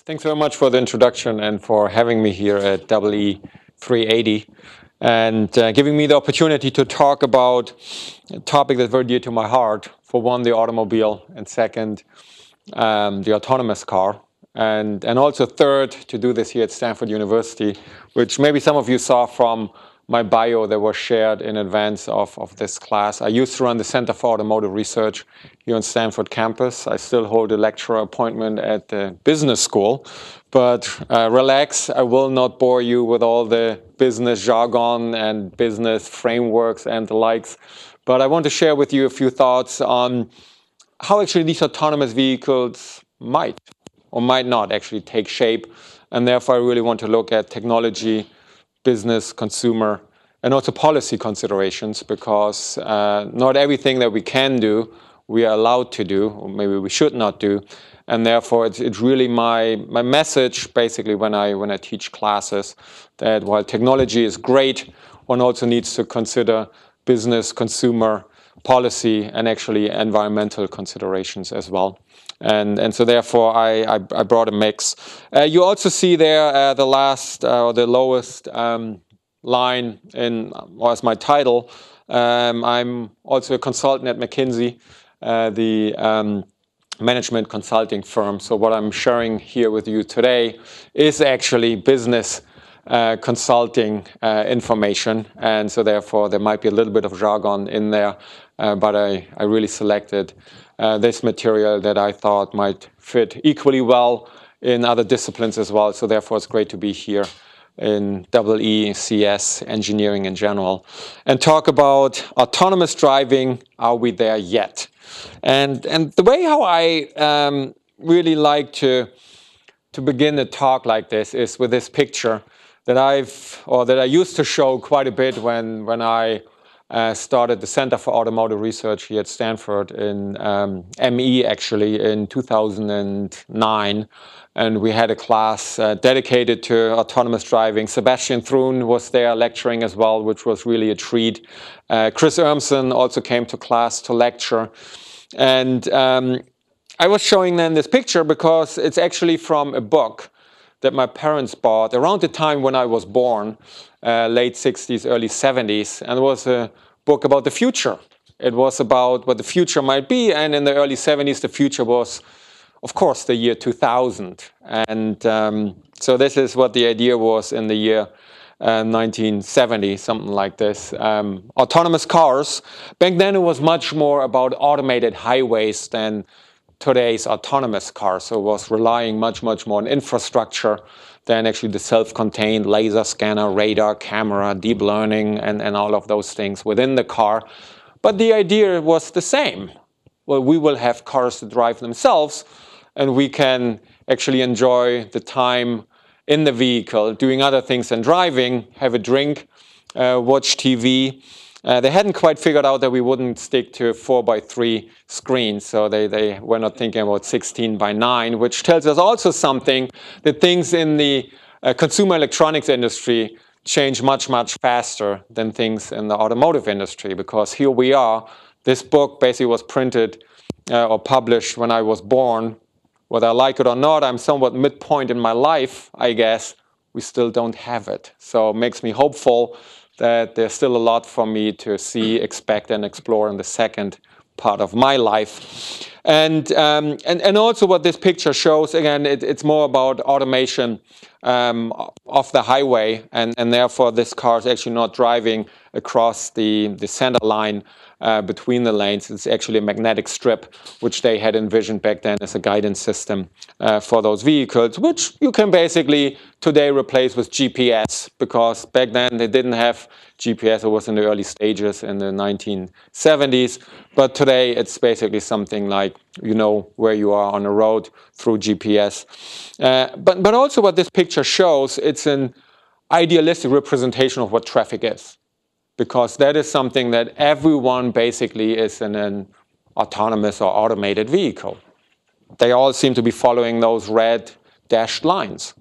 Thanks very much for the introduction and for having me here at EE 380 and giving me the opportunity to talk about a topic that's very dear to my heart. For one, the automobile, and second, the autonomous car. And also third, to do this here at Stanford University, which maybe some of you saw from my bio that was shared in advance of this class. I used to run the Center for Automotive Research here on Stanford campus. I still hold a lecturer appointment at the business school. But relax, I will not bore you with all the business jargon and business frameworks and the likes. But I want to share with you a few thoughts on how actually these autonomous vehicles might or might not actually take shape. And therefore, I really want to look at technology, business, consumer, and also policy considerations, because not everything that we can do, we are allowed to do, or maybe we should not do. And therefore, it's really my message, basically, when I teach classes, that while technology is great, one also needs to consider business, consumer, policy, and actually environmental considerations as well. And so therefore, I brought a mix. You also see there the last or the lowest line as my title. I'm also a consultant at McKinsey, the management consulting firm. So what I'm sharing here with you today is actually business consulting information. And so therefore, there might be a little bit of jargon in there, but I really selected this material that I thought might fit equally well in other disciplines as well. So therefore, it's great to be here in EECS, engineering in general, and talk about autonomous driving. Are we there yet? And the way how I really like to begin a talk like this is with this picture that I used to show quite a bit when I started the Center for Automotive Research here at Stanford in ME, actually, in 2009. And we had a class dedicated to autonomous driving. Sebastian Thrun was there lecturing as well, which was really a treat. Chris Urmson also came to class to lecture. And I was showing them this picture because it's actually from a book that my parents bought around the time when I was born, late 60s, early 70s, and it was a book about the future. It was about what the future might be, and in the early 70s, the future was, of course, the year 2000. And so this is what the idea was in the year 1970, something like this. Autonomous cars. Back then, it was much more about automated highways than today's autonomous car. So it was relying much more on infrastructure than actually the self-contained laser scanner, radar, camera, deep learning, and all of those things within the car. But the idea was the same. Well, we will have cars that drive themselves, and we can actually enjoy the time in the vehicle, doing other things than driving, have a drink, watch TV. They hadn't quite figured out that we wouldn't stick to 4:3 screens, so they were not thinking about 16:9, which tells us also something, that things in the consumer electronics industry change much faster than things in the automotive industry, because here we are. This book basically was printed or published when I was born. Whether I like it or not, I'm somewhat midpoint in my life, I guess. We still don't have it. So it makes me hopeful that there's still a lot for me to see, expect, and explore in the second part of my life. And also what this picture shows, again, it's more about automation off the highway, and therefore this car is actually not driving across the center line between the lanes. It's actually a magnetic strip, which they had envisioned back then as a guidance system for those vehicles, which you can basically today replace with GPS, because back then they didn't have GPS. It was in the early stages in the 1970s. But today it's basically something like you know where you are on the road through GPS. But also what this picture shows, it's an idealistic representation of what traffic is, because that is something that everyone basically is in an autonomous or automated vehicle. They all seem to be following those red dashed lines.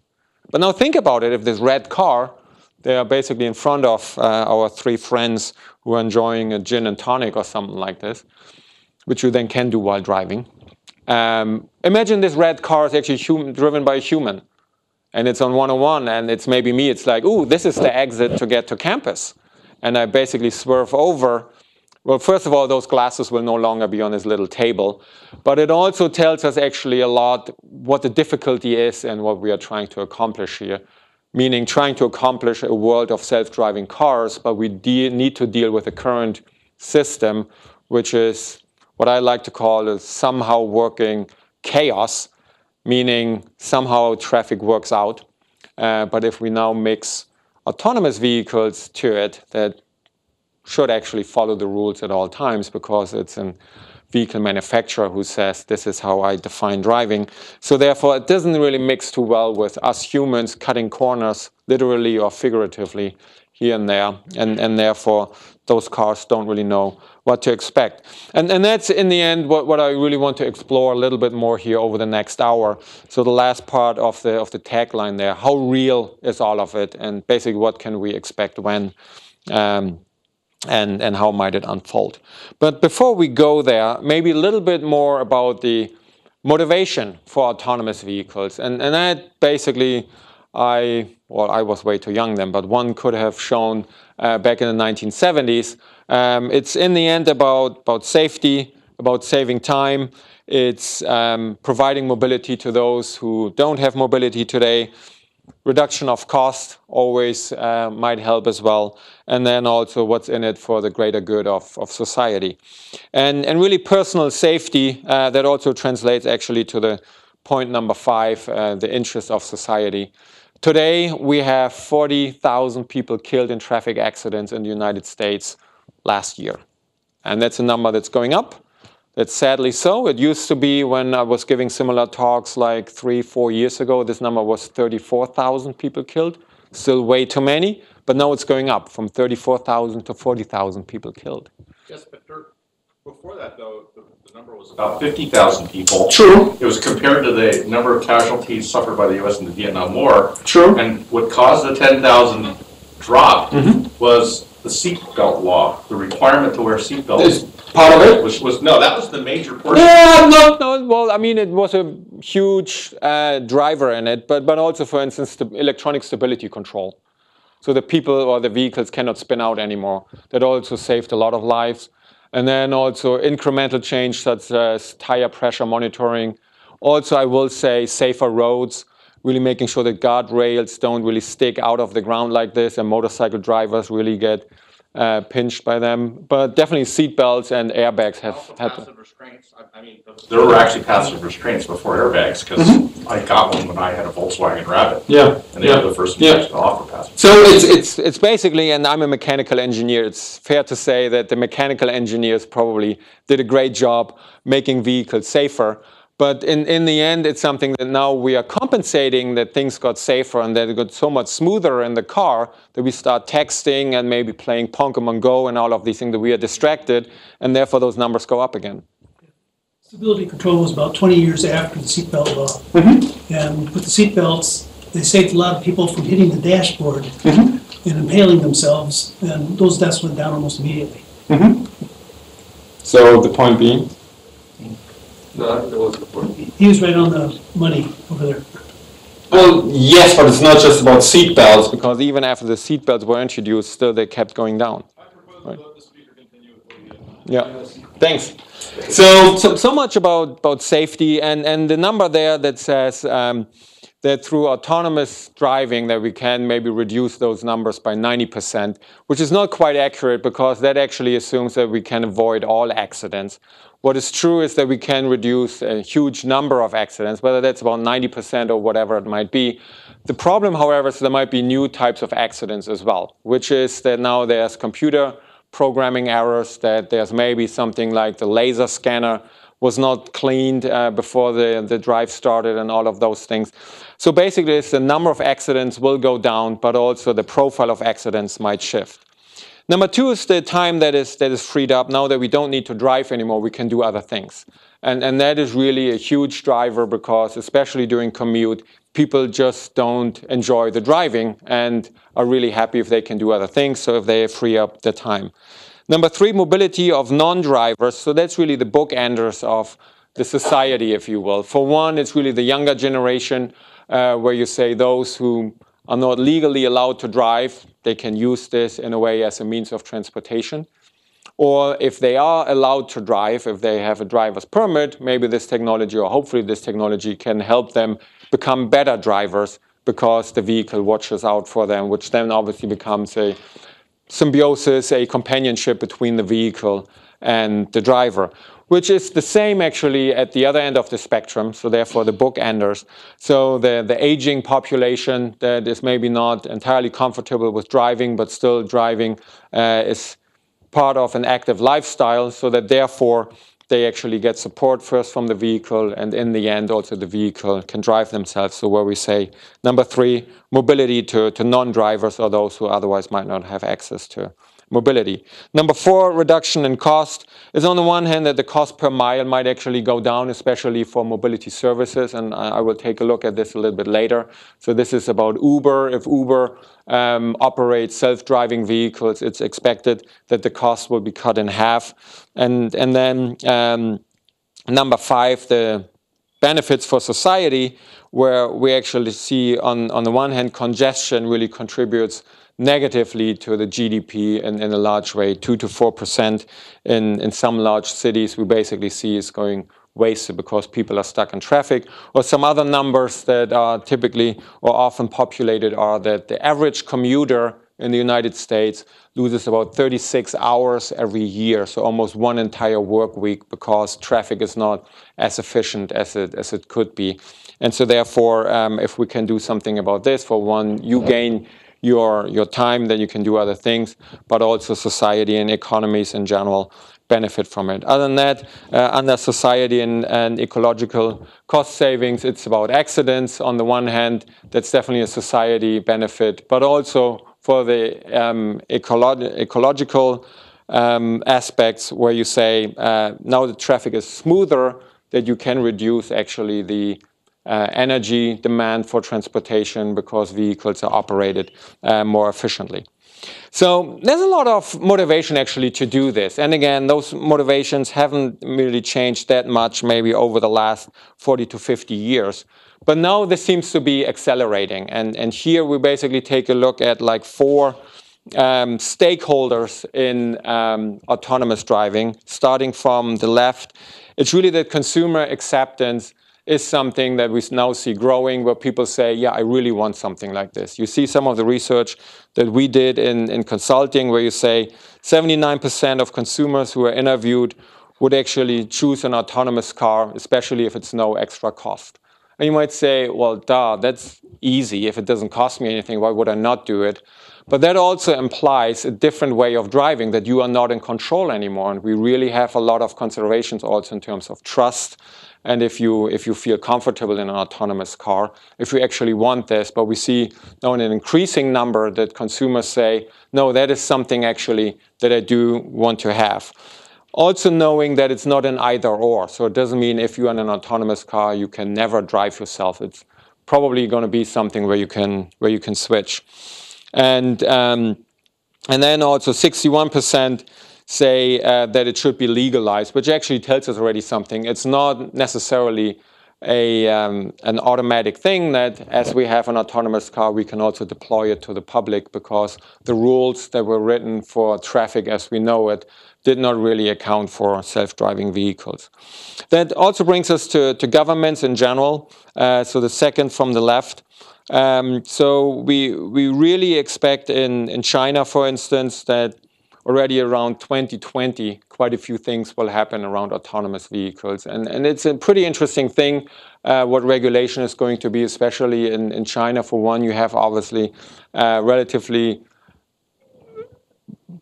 But now think about it. If this red car, they are basically in front of our three friends who are enjoying a gin and tonic or something like this, which you then can do while driving. Imagine this red car is actually driven by a human. And it's on 101, and it's maybe me. It's like, ooh, this is the exit to get to campus. And I basically swerve over. Well, first of all, those glasses will no longer be on this little table. But it also tells us actually a lot what the difficulty is and what we are trying to accomplish here. Meaning trying to accomplish a world of self-driving cars, but we need to deal with the current system, which is what I like to call a somehow working chaos. Meaning somehow traffic works out. But if we now mix autonomous vehicles to it, that should actually follow the rules at all times because it's a vehicle manufacturer who says this is how I define driving. So therefore, it doesn't really mix too well with us humans cutting corners, literally or figuratively, here and there. And therefore, those cars don't really know what to expect. And that's, in the end, what I really want to explore a little bit more here over the next hour. So the last part of the tagline there, how real is all of it? And basically, what can we expect when? And how might it unfold? But before we go there, maybe a little bit more about the motivation for autonomous vehicles. And that basically, I was way too young then, but one could have shown back in the 1970s. It's in the end about safety, about saving time. It's providing mobility to those who don't have mobility today. Reduction of cost always might help as well. And then also what's in it for the greater good of society. And really personal safety, that also translates actually to the point number 5, the interest of society. Today, we have 40,000 people killed in traffic accidents in the United States last year. And that's a number that's going up. That's sadly so. It used to be when I was giving similar talks like 3-4 years ago, this number was 34,000 people killed. Still way too many, but now it's going up from 34,000 to 40,000 people killed. Yes, but before that, though, the number was about 50,000 people. True. It was compared to the number of casualties suffered by the U.S. in the Vietnam War. True. And what caused the 10,000 drop was the seatbelt law, the requirement to wear seatbelts. Part of it? No, that was the major portion. Yeah, no. Well, I mean, it was a huge driver in it, but also, for instance, the electronic stability control. So the people or the vehicles cannot spin out anymore. That also saved a lot of lives. And then also incremental change such as tire pressure monitoring. Also, I will say safer roads, really making sure that guardrails don't really stick out of the ground like this and motorcycle drivers really get pinched by them. But definitely seatbelts and airbags have passive restraints. I mean, there were actually passive restraints before airbags because I got one when I had a Volkswagen Rabbit. Yeah. And they were the first ones to offer passive. So it's basically, and I'm a mechanical engineer, it's fair to say that the mechanical engineers probably did a great job making vehicles safer. But in the end, it's something that now we are compensating that things got safer and that it got so much smoother in the car that we start texting and maybe playing Pokemon Go and all of these things that we are distracted, and therefore those numbers go up again. Stability control was about 20 years after the seatbelt law. And with the seatbelts, they saved a lot of people from hitting the dashboard and impaling themselves, and those deaths went down almost immediately. So the point being? No, that wasn't the point. He was right on the money over there. Well, yes, but it's not just about seatbelts, because even after the seatbelts were introduced, still they kept going down. I propose that the speaker continue with what Yeah, thanks. So much about safety, and the number there that says that through autonomous driving that we can maybe reduce those numbers by 90%, which is not quite accurate because that actually assumes that we can avoid all accidents. What is true is that we can reduce a huge number of accidents, whether that's about 90% or whatever it might be. The problem, however, is there might be new types of accidents as well, which is that now there's computer programming errors, that there's maybe something like the laser scanner was not cleaned before the drive started and all of those things. So basically, it's the number of accidents will go down, but also the profile of accidents might shift. Number 2 is the time that is freed up. Now that we don't need to drive anymore, we can do other things. And that is really a huge driver because, especially during commute, people just don't enjoy the driving and are really happy if they can do other things, so if they free up the time. Number 3, mobility of non-drivers. So that's really the bookenders of the society, if you will. For one, it's really the younger generation, where you say those who are not legally allowed to drive, they can use this in a way as a means of transportation. Or if they are allowed to drive, if they have a driver's permit, maybe this technology, or hopefully this technology, can help them become better drivers because the vehicle watches out for them, which then obviously becomes a symbiosis, a companionship between the vehicle and the driver, which is the same actually at the other end of the spectrum, so therefore the bookenders. So the aging population that is maybe not entirely comfortable with driving, but still driving is part of an active lifestyle, so that therefore they actually get support first from the vehicle, and in the end also the vehicle can drive themselves. So where we say, number 3, mobility to non-drivers or those who otherwise might not have access to mobility. Number 4, reduction in cost is on the one hand that the cost per mile might actually go down, especially for mobility services, and I will take a look at this a little bit later. So this is about Uber. If Uber operates self-driving vehicles, it's expected that the cost will be cut in half. And then number 5, the benefits for society, where we actually see on the one hand congestion really contributes negatively to the GDP in a large way. 2 to 4% in some large cities we basically see is going wasted because people are stuck in traffic. Or some other numbers that are typically or often populated are that the average commuter in the United States loses about 36 hours every year, so almost one entire work week, because traffic is not as efficient as it could be. And so therefore, if we can do something about this, for one, you gain your time, then you can do other things, but also society and economies in general benefit from it. Other than that, under society and ecological cost savings, it's about accidents. On the one hand, that's definitely a society benefit, but also for the ecological aspects, where you say now the traffic is smoother, that you can reduce actually the energy demand for transportation because vehicles are operated more efficiently. So there's a lot of motivation actually to do this. And again, those motivations haven't really changed that much maybe over the last 40 to 50 years. But now this seems to be accelerating. And here we basically take a look at like 4 stakeholders in autonomous driving, starting from the left. It's really that consumer acceptance is something that we now see growing, where people say, yeah, I really want something like this. You see some of the research that we did in consulting, where you say 79% of consumers who are interviewed would actually choose an autonomous car, especially if it's no extra cost. And you might say, well, duh, that's easy. If it doesn't cost me anything, why would I not do it? But that also implies a different way of driving, that you are not in control anymore. And we really have a lot of considerations also in terms of trust. And if you feel comfortable in an autonomous car, if you actually want this. But we see now in an increasing number that consumers say, no, that is something actually that I do want to have. Also knowing that it's not an either or. So it doesn't mean if you're in an autonomous car, you can never drive yourself. It's probably going to be something where you can switch. And then also 61% say that it should be legalized, which actually tells us already something. It's not necessarily an automatic thing that as we have an autonomous car, we can also deploy it to the public, because the rules that were written for traffic as we know it did not really account for self-driving vehicles. That also brings us to governments in general. So the second from the left. So we really expect in China, for instance, that already around 2020, quite a few things will happen around autonomous vehicles. And it's a pretty interesting thing what regulation is going to be, especially in China. For one, you have obviously relatively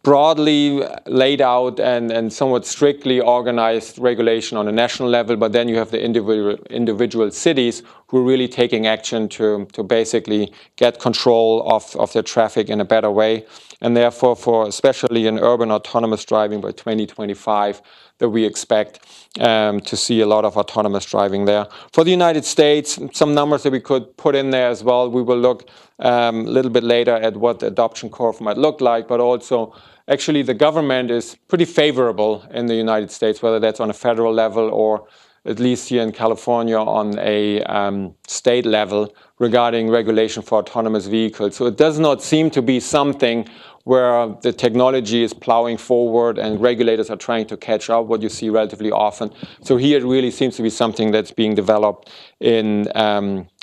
broadly laid out and somewhat strictly organized regulation on a national level, but then you have the individual cities who are really taking action to basically get control of their traffic in a better way. And therefore, for especially in urban autonomous driving by 2025, that we expect to see a lot of autonomous driving there. For the United States, some numbers that we could put in there as well. We will look a little bit later at what the adoption curve might look like, but also actually the government is pretty favorable in the United States, whether that's on a federal level or at least here in California, on a state level regarding regulation for autonomous vehicles. So it does not seem to be something where the technology is plowing forward and regulators are trying to catch up, what you see relatively often. So here it really seems to be something that's being developed in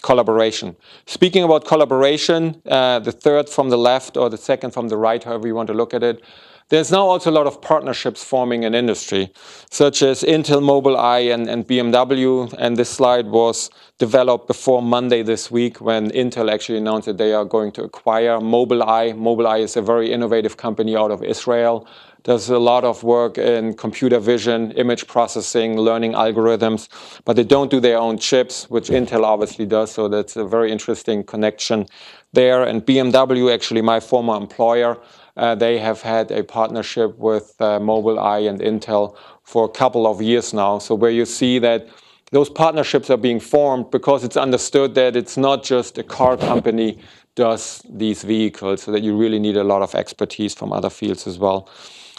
collaboration. Speaking about collaboration, the third from the left or the second from the right, however you want to look at it, there's now also a lot of partnerships forming in industry, such as Intel, Mobileye, and BMW. And this slide was developed before Monday this week when Intel actually announced that they are going to acquire Mobileye. Mobileye is a very innovative company out of Israel. Does a lot of work in computer vision, image processing, learning algorithms, but they don't do their own chips, which Intel obviously does. So that's a very interesting connection there. And BMW, actually my former employer, they have had a partnership with Mobileye and Intel for a couple of years now. So where you see that those partnerships are being formed because it's understood that it's not just a car company does these vehicles, so that you really need a lot of expertise from other fields as well.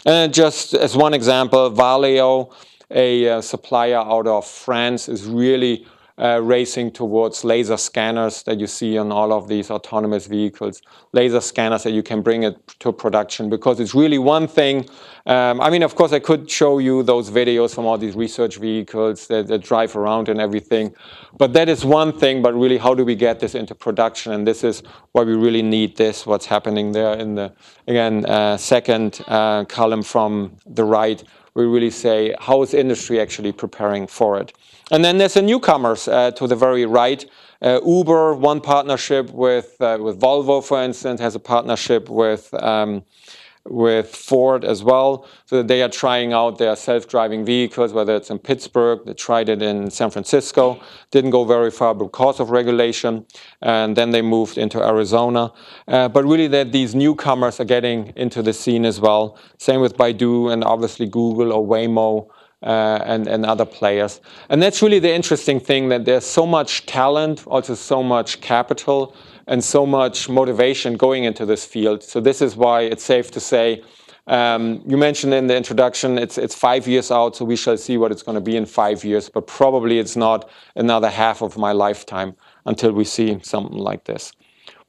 And just as one example, Valeo, a supplier out of France, is really racing towards laser scanners that you see on all of these autonomous vehicles, laser scanners that you can bring it to production, because it's really one thing. I mean, of course, I could show you those videos from all these research vehicles that drive around and everything, but that is one thing. But really, how do we get this into production? And this is why we really need this, what's happening there in the, again, second column from the right. We really say, how is industry actually preparing for it? And then there's the newcomers to the very right. Uber, one partnership with Volvo, for instance, has a partnership with Ford as well. So they are trying out their self-driving vehicles, whether it's in Pittsburgh, they tried it in San Francisco, didn't go very far because of regulation, and then they moved into Arizona. But really that these newcomers are getting into the scene as well. Same with Baidu and obviously Google or Waymo and other players. And that's really the interesting thing, that there's so much talent, also so much capital, and so much motivation going into this field. So this is why it's safe to say, you mentioned in the introduction, it's 5 years out, so we shall see what it's going to be in 5 years, but probably it's not another half of my lifetime until we see something like this.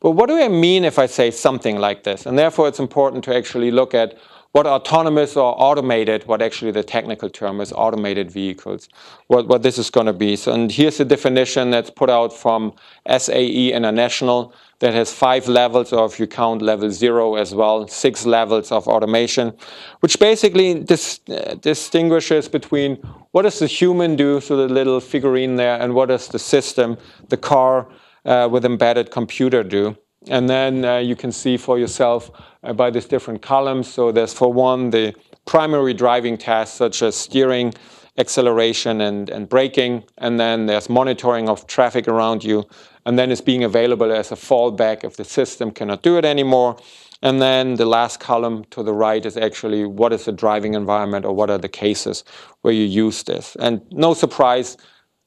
But what do I mean if I say something like this? And therefore it's important to actually look at what autonomous or automated, what actually the technical term is, automated vehicles, what this is going to be. So, and here's the definition that's put out from SAE International that has 5 levels, or if you count level 0 as well, 6 levels of automation, which basically distinguishes between what does the human do, so the little figurine there, and what does the system, the car with embedded computer do. And then you can see for yourself by these different columns. So there's, for one, the primary driving tasks such as steering, acceleration, and braking. And then there's monitoring of traffic around you. And then it's being available as a fallback if the system cannot do it anymore. And then the last column to the right is actually what is the driving environment, or what are the cases where you use this. And no surprise,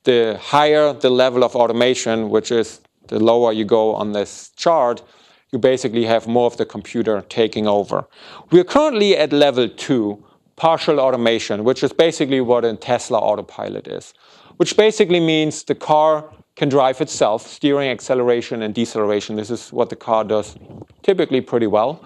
the higher the level of automation, which is the lower you go on this chart, you basically have more of the computer taking over. We are currently at level 2, partial automation, which is basically what a Tesla autopilot is, which basically means the car can drive itself, steering, acceleration, and deceleration. This is what the car does typically pretty well.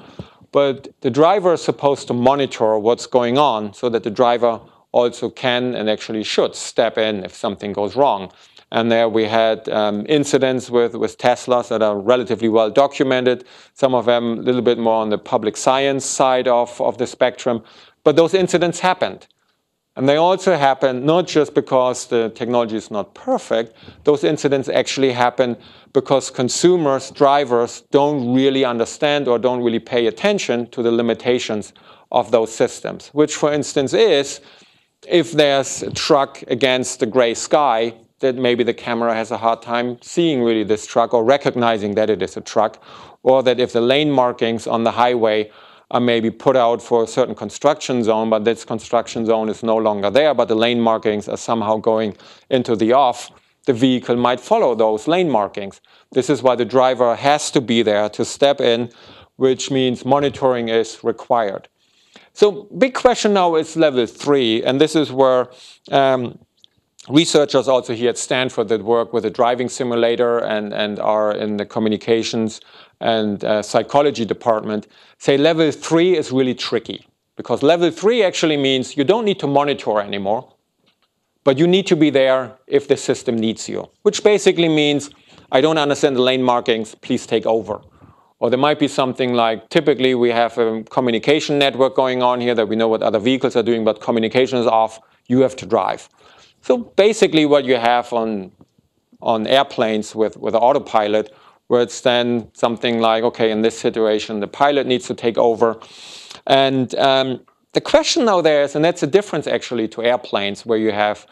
But the driver is supposed to monitor what's going on so that the driver also can and actually should step in if something goes wrong. And there we had incidents with Teslas that are relatively well documented, some of them a little bit more on the public science side of the spectrum. But those incidents happened. And they also happen not just because the technology is not perfect. Those incidents actually happen because consumers, drivers, don't really understand or don't really pay attention to the limitations of those systems, which, for instance, is if there's a truck against the gray sky, that maybe the camera has a hard time seeing really this truck or recognizing that it is a truck, or that if the lane markings on the highway are maybe put out for a certain construction zone, but this construction zone is no longer there, but the lane markings are somehow going into the off, the vehicle might follow those lane markings. This is why the driver has to be there to step in, which means monitoring is required. So big question now is level 3, and this is where researchers also here at Stanford that work with a driving simulator and are in the communications and psychology department say level 3 is really tricky, because level 3 actually means you don't need to monitor anymore, but you need to be there if the system needs you, which basically means I don't understand the lane markings, please take over. Or there might be something like, typically we have a communication network going on here that we know what other vehicles are doing, but communication is off, you have to drive. So basically what you have on airplanes with autopilot, where it's then something like, okay, in this situation, the pilot needs to take over. And the question now there is, and that's a difference actually to airplanes, where you have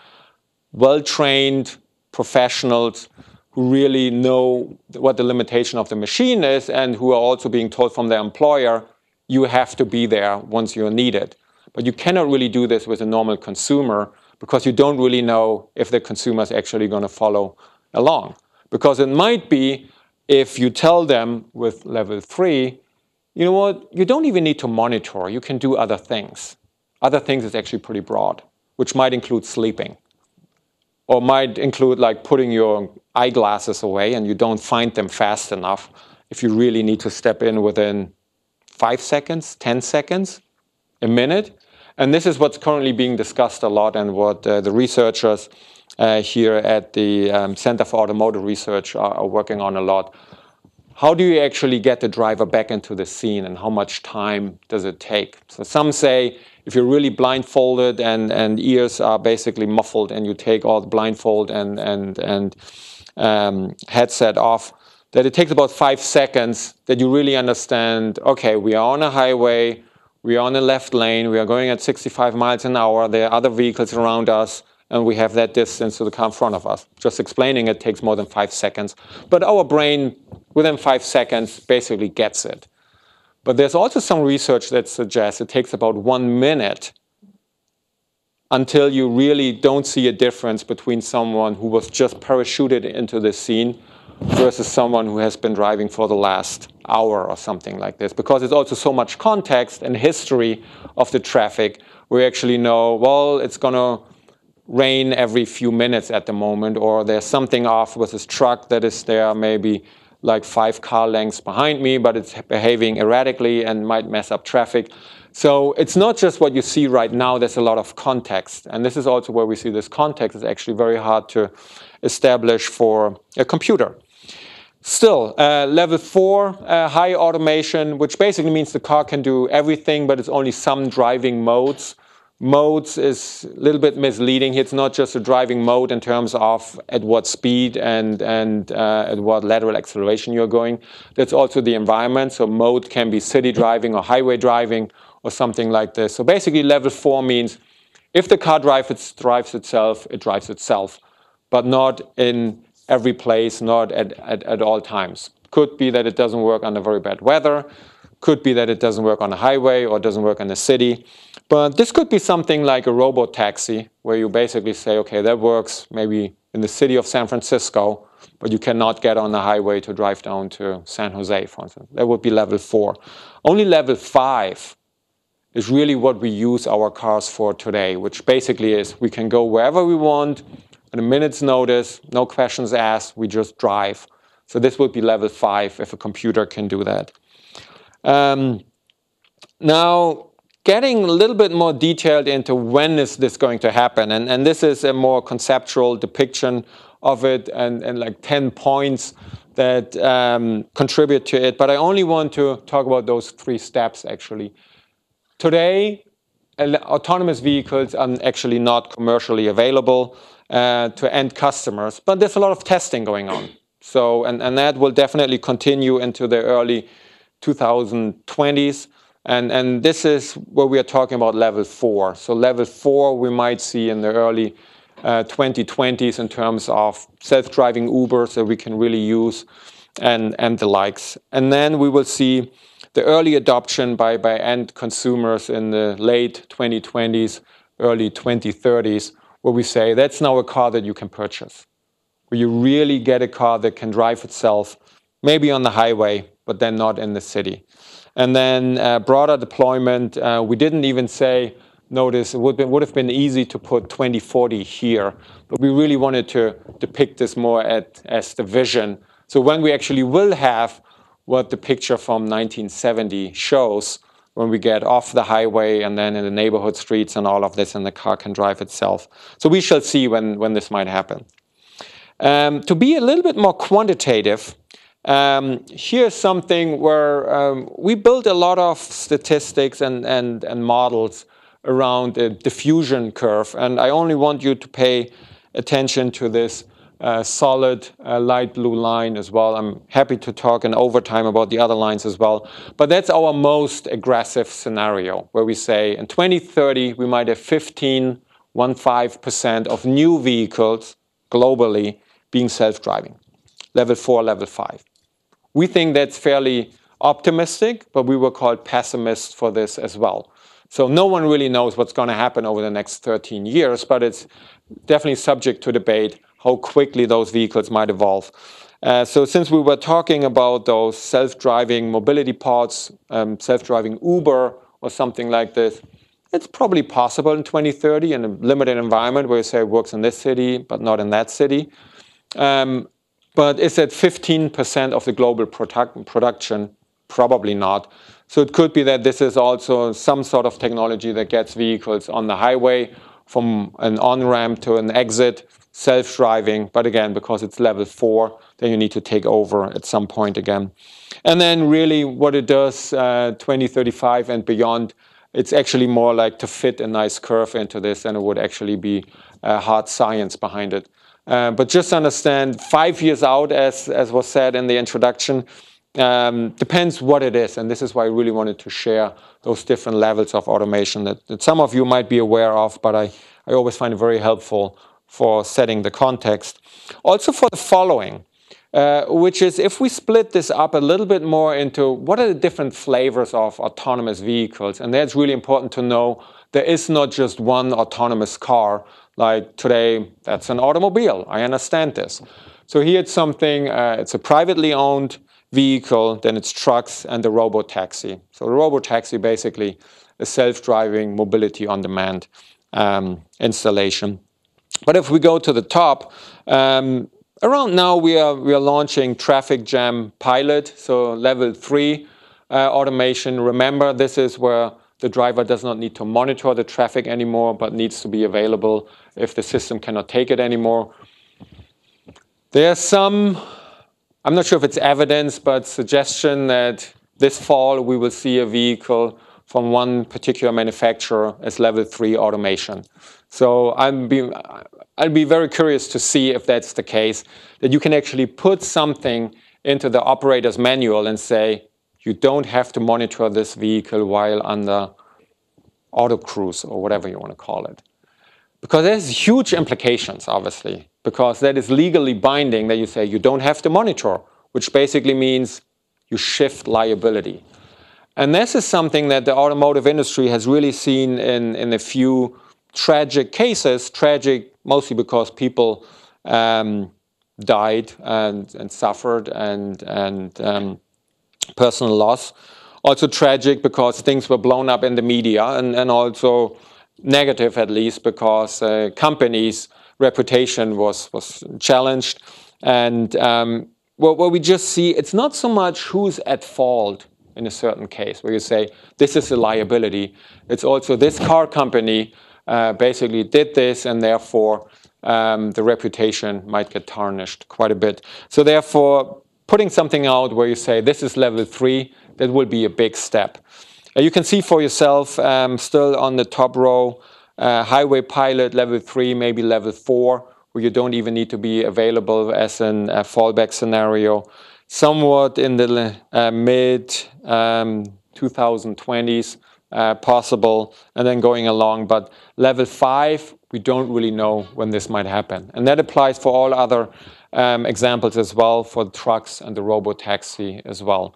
well-trained professionals who really know what the limitation of the machine is and who are also being told from their employer, you have to be there once you're needed. But you cannot really do this with a normal consumer, because you don't really know if the consumer is actually going to follow along. Because it might be, if you tell them with level 3, you know what, you don't even need to monitor, you can do other things. Other things is actually pretty broad, which might include sleeping. Or might include like putting your eyeglasses away and you don't find them fast enough if you really need to step in within 5 seconds, 10 seconds, a minute. And this is what's currently being discussed a lot, and what the researchers here at the Center for Automotive Research are working on a lot. How do you actually get the driver back into the scene, and how much time does it take? So some say if you're really blindfolded and ears are basically muffled and you take all the blindfold and headset off, that it takes about 5 seconds that you really understand, okay, we are on a highway, we are on a left lane, we are going at 65 miles an hour, there are other vehicles around us, and we have that distance to the car in front of us. Just explaining it takes more than 5 seconds. But our brain, within 5 seconds, basically gets it. But there's also some research that suggests it takes about 1 minute until you really don't see a difference between someone who was just parachuted into the scene versus someone who has been driving for the last hour or something like this. Because it's also so much context and history of the traffic. We actually know, well, it's going to rain every few minutes at the moment, or there's something off with this truck that is there maybe like 5 car lengths behind me, but it's behaving erratically and might mess up traffic. So it's not just what you see right now, there's a lot of context. And this is also where we see this context is actually very hard to establish for a computer. Still, level 4, high automation, which basically means the car can do everything, but it's only some driving modes. Modes is a little bit misleading. It's not just a driving mode in terms of at what speed and at what lateral acceleration you're going. That's also the environment. So mode can be city driving or highway driving or something like this. So basically level 4 means if the car drives itself, it drives itself, but not in every place, not at all times. Could be that it doesn't work under very bad weather. Could be that it doesn't work on a highway or doesn't work in a city. But this could be something like a robo-taxi, where you basically say, okay, that works maybe in the city of San Francisco, but you cannot get on the highway to drive down to San Jose, for instance. That would be level 4. Only level 5 is really what we use our cars for today, which basically is we can go wherever we want at a minute's notice, no questions asked, we just drive. So this would be level 5 if a computer can do that. Now, getting a little bit more detailed into when is this going to happen, and this is a more conceptual depiction of it, and like 10 points that contribute to it, but I only want to talk about those 3 steps actually. Today, autonomous vehicles are actually not commercially available to end customers, but there's a lot of testing going on. So, and that will definitely continue into the early 2020s. And this is where we are talking about level 4. So level 4 we might see in the early 2020s in terms of self-driving Ubers that we can really use and the likes. And then we will see the early adoption by end consumers in the late 2020s, early 2030s, where we say that's now a car that you can purchase. Where you really get a car that can drive itself, maybe on the highway, but then not in the city. And then broader deployment, we didn't even say notice it would have been easy to put 2040 here, but we really wanted to depict this more as the vision. So when we actually will have what the picture from 1970 shows, when we get off the highway and then in the neighborhood streets and all of this, and the car can drive itself. So we shall see when this might happen. To be a little bit more quantitative, here's something where we built a lot of statistics and models around a diffusion curve. And I only want you to pay attention to this solid light blue line as well. I'm happy to talk in overtime about the other lines as well. But that's our most aggressive scenario, where we say in 2030, we might have 15% of new vehicles globally being self-driving, level 4, level 5. We think that's fairly optimistic, but we were called pessimists for this as well. So no one really knows what's going to happen over the next 13 years, but it's definitely subject to debate how quickly those vehicles might evolve. So since we were talking about those self-driving mobility pods, self-driving Uber or something like this, it's probably possible in 2030 in a limited environment where you say it works in this city, but not in that city. But is it 15% of the global production? Probably not. So it could be that this is also some sort of technology that gets vehicles on the highway from an on-ramp to an exit, self-driving. But again, because it's level 4, then you need to take over at some point again. And then really what it does, 2035 and beyond, it's actually more like to fit a nice curve into this, and it would actually be hard science behind it. But just understand, 5 years out, as was said in the introduction, depends what it is. And this is why I really wanted to share those different levels of automation that some of you might be aware of, but I always find it very helpful for setting the context. Also for the following, which is if we split this up a little bit more into what are the different flavors of autonomous vehicles. And that's really important to know. There is not just one autonomous car. Like today, that's an automobile. I understand this. So here it's something, it's a privately owned vehicle, then it's trucks and the robo-taxi. So the robo-taxi basically a self-driving mobility on demand installation. But if we go to the top, around now we are launching traffic jam pilot, so level 3 automation. Remember, this is where the driver does not need to monitor the traffic anymore, but needs to be available if the system cannot take it anymore. There's some, I'm not sure if it's evidence, but suggestion that this fall we will see a vehicle from one particular manufacturer as level 3 automation. So I'll be very curious to see if that's the case, that you can actually put something into the operator's manual and say, you don't have to monitor this vehicle while under auto cruise or whatever you want to call it. Because there's huge implications, obviously, because that is legally binding that you say you don't have to monitor, which basically means you shift liability. And this is something that the automotive industry has really seen in a few tragic cases, tragic mostly because people died and suffered and personal loss. Also tragic because things were blown up in the media, and also negative at least because companies' reputation was challenged. And what we just see, it's not so much who's at fault in a certain case where you say this is a liability. It's also this car company basically did this, and therefore the reputation might get tarnished quite a bit. So therefore, putting something out where you say this is level 3, that will be a big step. You can see for yourself still on the top row, highway pilot level 3, maybe level 4, where you don't even need to be available as a fallback scenario. Somewhat in the mid 2020s possible, and then going along. But level 5, we don't really know when this might happen. And that applies for all other examples as well, for trucks and the robo-taxi as well.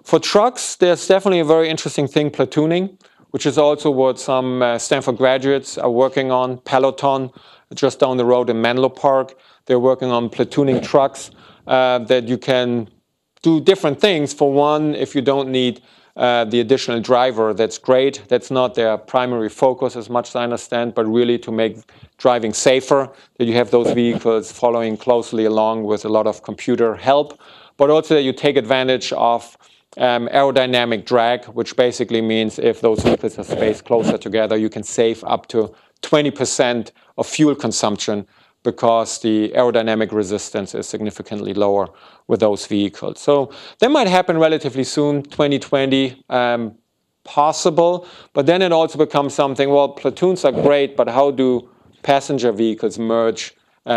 For trucks, there's definitely a very interesting thing, platooning, which is also what some Stanford graduates are working on. Peloton, just down the road in Menlo Park, they're working on platooning trucks that you can do different things. For one, if you don't need the additional driver, that's great. That's not their primary focus as much as I understand, but really to make driving safer, that you have those vehicles following closely along with a lot of computer help, but also that you take advantage of aerodynamic drag, which basically means if those vehicles are spaced closer together, you can save up to 20% of fuel consumption because the aerodynamic resistance is significantly lower with those vehicles. So that might happen relatively soon, 2020, possible. But then it also becomes something, well, platoons are great, but how do passenger vehicles merge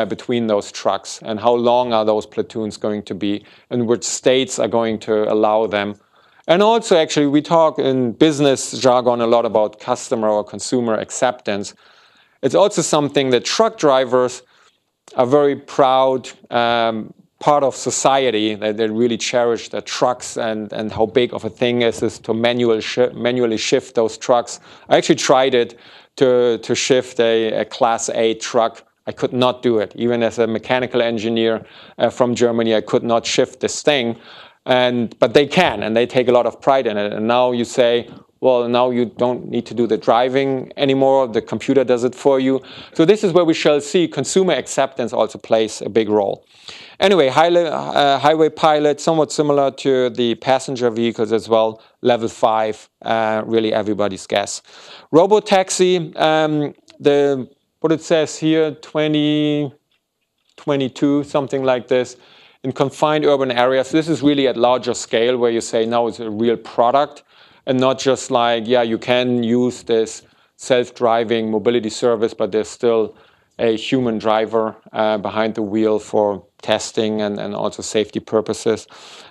between those trucks? And how long are those platoons going to be? And which states are going to allow them? And also, actually, we talk in business jargon a lot about customer or consumer acceptance. It's also something that truck drivers are very proud part of society, that they really cherish their trucks and how big of a thing is to manually shift those trucks. I actually tried it to shift a Class A truck. I could not do it. Even as a mechanical engineer from Germany, I could not shift this thing. But they can, and they take a lot of pride in it. And now you say, well, now you don't need to do the driving anymore. The computer does it for you. So this is where we shall see consumer acceptance also plays a big role. Anyway, highway pilot, somewhat similar to the passenger vehicles as well. Level 5, really everybody's guess. Robotaxi, what it says here, 2022, something like this. In confined urban areas, this is really at larger scale where you say now it's a real product and not just like, yeah, you can use this self-driving mobility service, but there's still a human driver behind the wheel for testing and also safety purposes.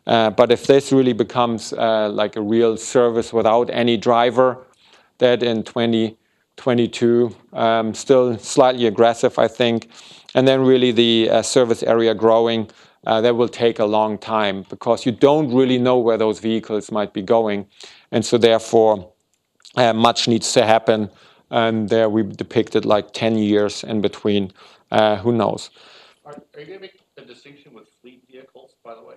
But if this really becomes like a real service without any driver, that in 2022, still slightly aggressive, I think. And then really the service area growing, that will take a long time because you don't really know where those vehicles might be going. And so therefore, much needs to happen. And there we depicted like 10 years in between. Who knows? Are you going to make a distinction with fleet vehicles, by the way?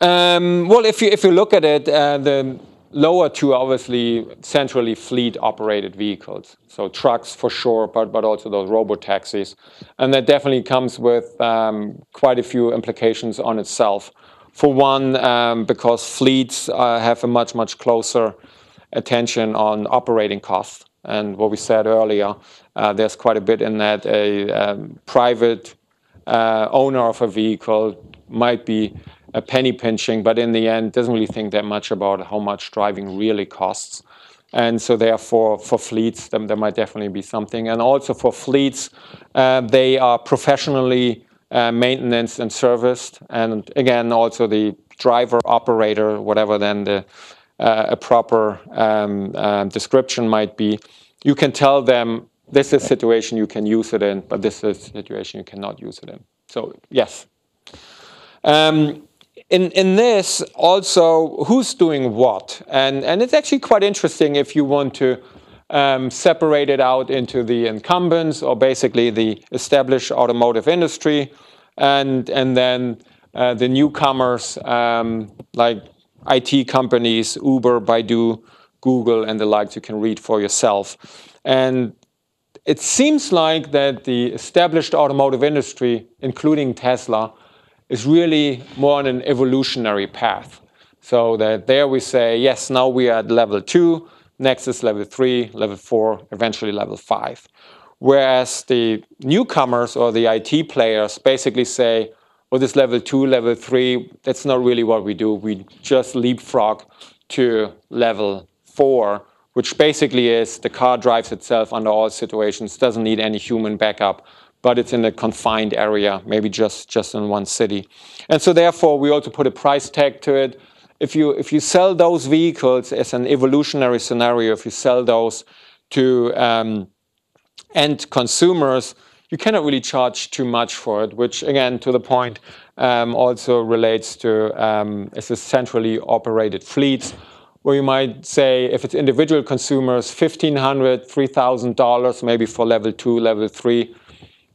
Well, if you look at it, the lower two are obviously centrally fleet-operated vehicles. So trucks for sure, but also those robo-taxis. And that definitely comes with quite a few implications on itself. For one, because fleets have a much, much closer attention on operating costs. And what we said earlier, there's quite a bit in that. A private owner of a vehicle might be a penny pinching, but in the end doesn't really think that much about how much driving really costs. And so therefore for fleets, there might definitely be something. And also for fleets, they are professionally maintenance and serviced. And again, also the driver, operator, whatever then a proper description might be, you can tell them this is a situation you can use it in, but this is a situation you cannot use it in. So yes. In this also, who's doing what? And it's actually quite interesting if you want to separate it out into the incumbents or basically the established automotive industry and then the newcomers like IT companies, Uber, Baidu, Google, and the likes you can read for yourself. And it seems like that the established automotive industry, including Tesla, is really more on an evolutionary path. So that there we say, yes, now we are at level 2, next is level 3, level 4, eventually level 5. Whereas the newcomers or the IT players basically say, well, this level 2, level 3, that's not really what we do. We just leapfrog to level 4, which basically is the car drives itself under all situations, doesn't need any human backup, but it's in a confined area, maybe just in one city. And so therefore, we also put a price tag to it. If you sell those vehicles as an evolutionary scenario, if you sell those to end consumers, you cannot really charge too much for it, which again, to the point, also relates to as a centrally operated fleets, where you might say if it's individual consumers, $1,500, $3,000, maybe for level 2, level 3.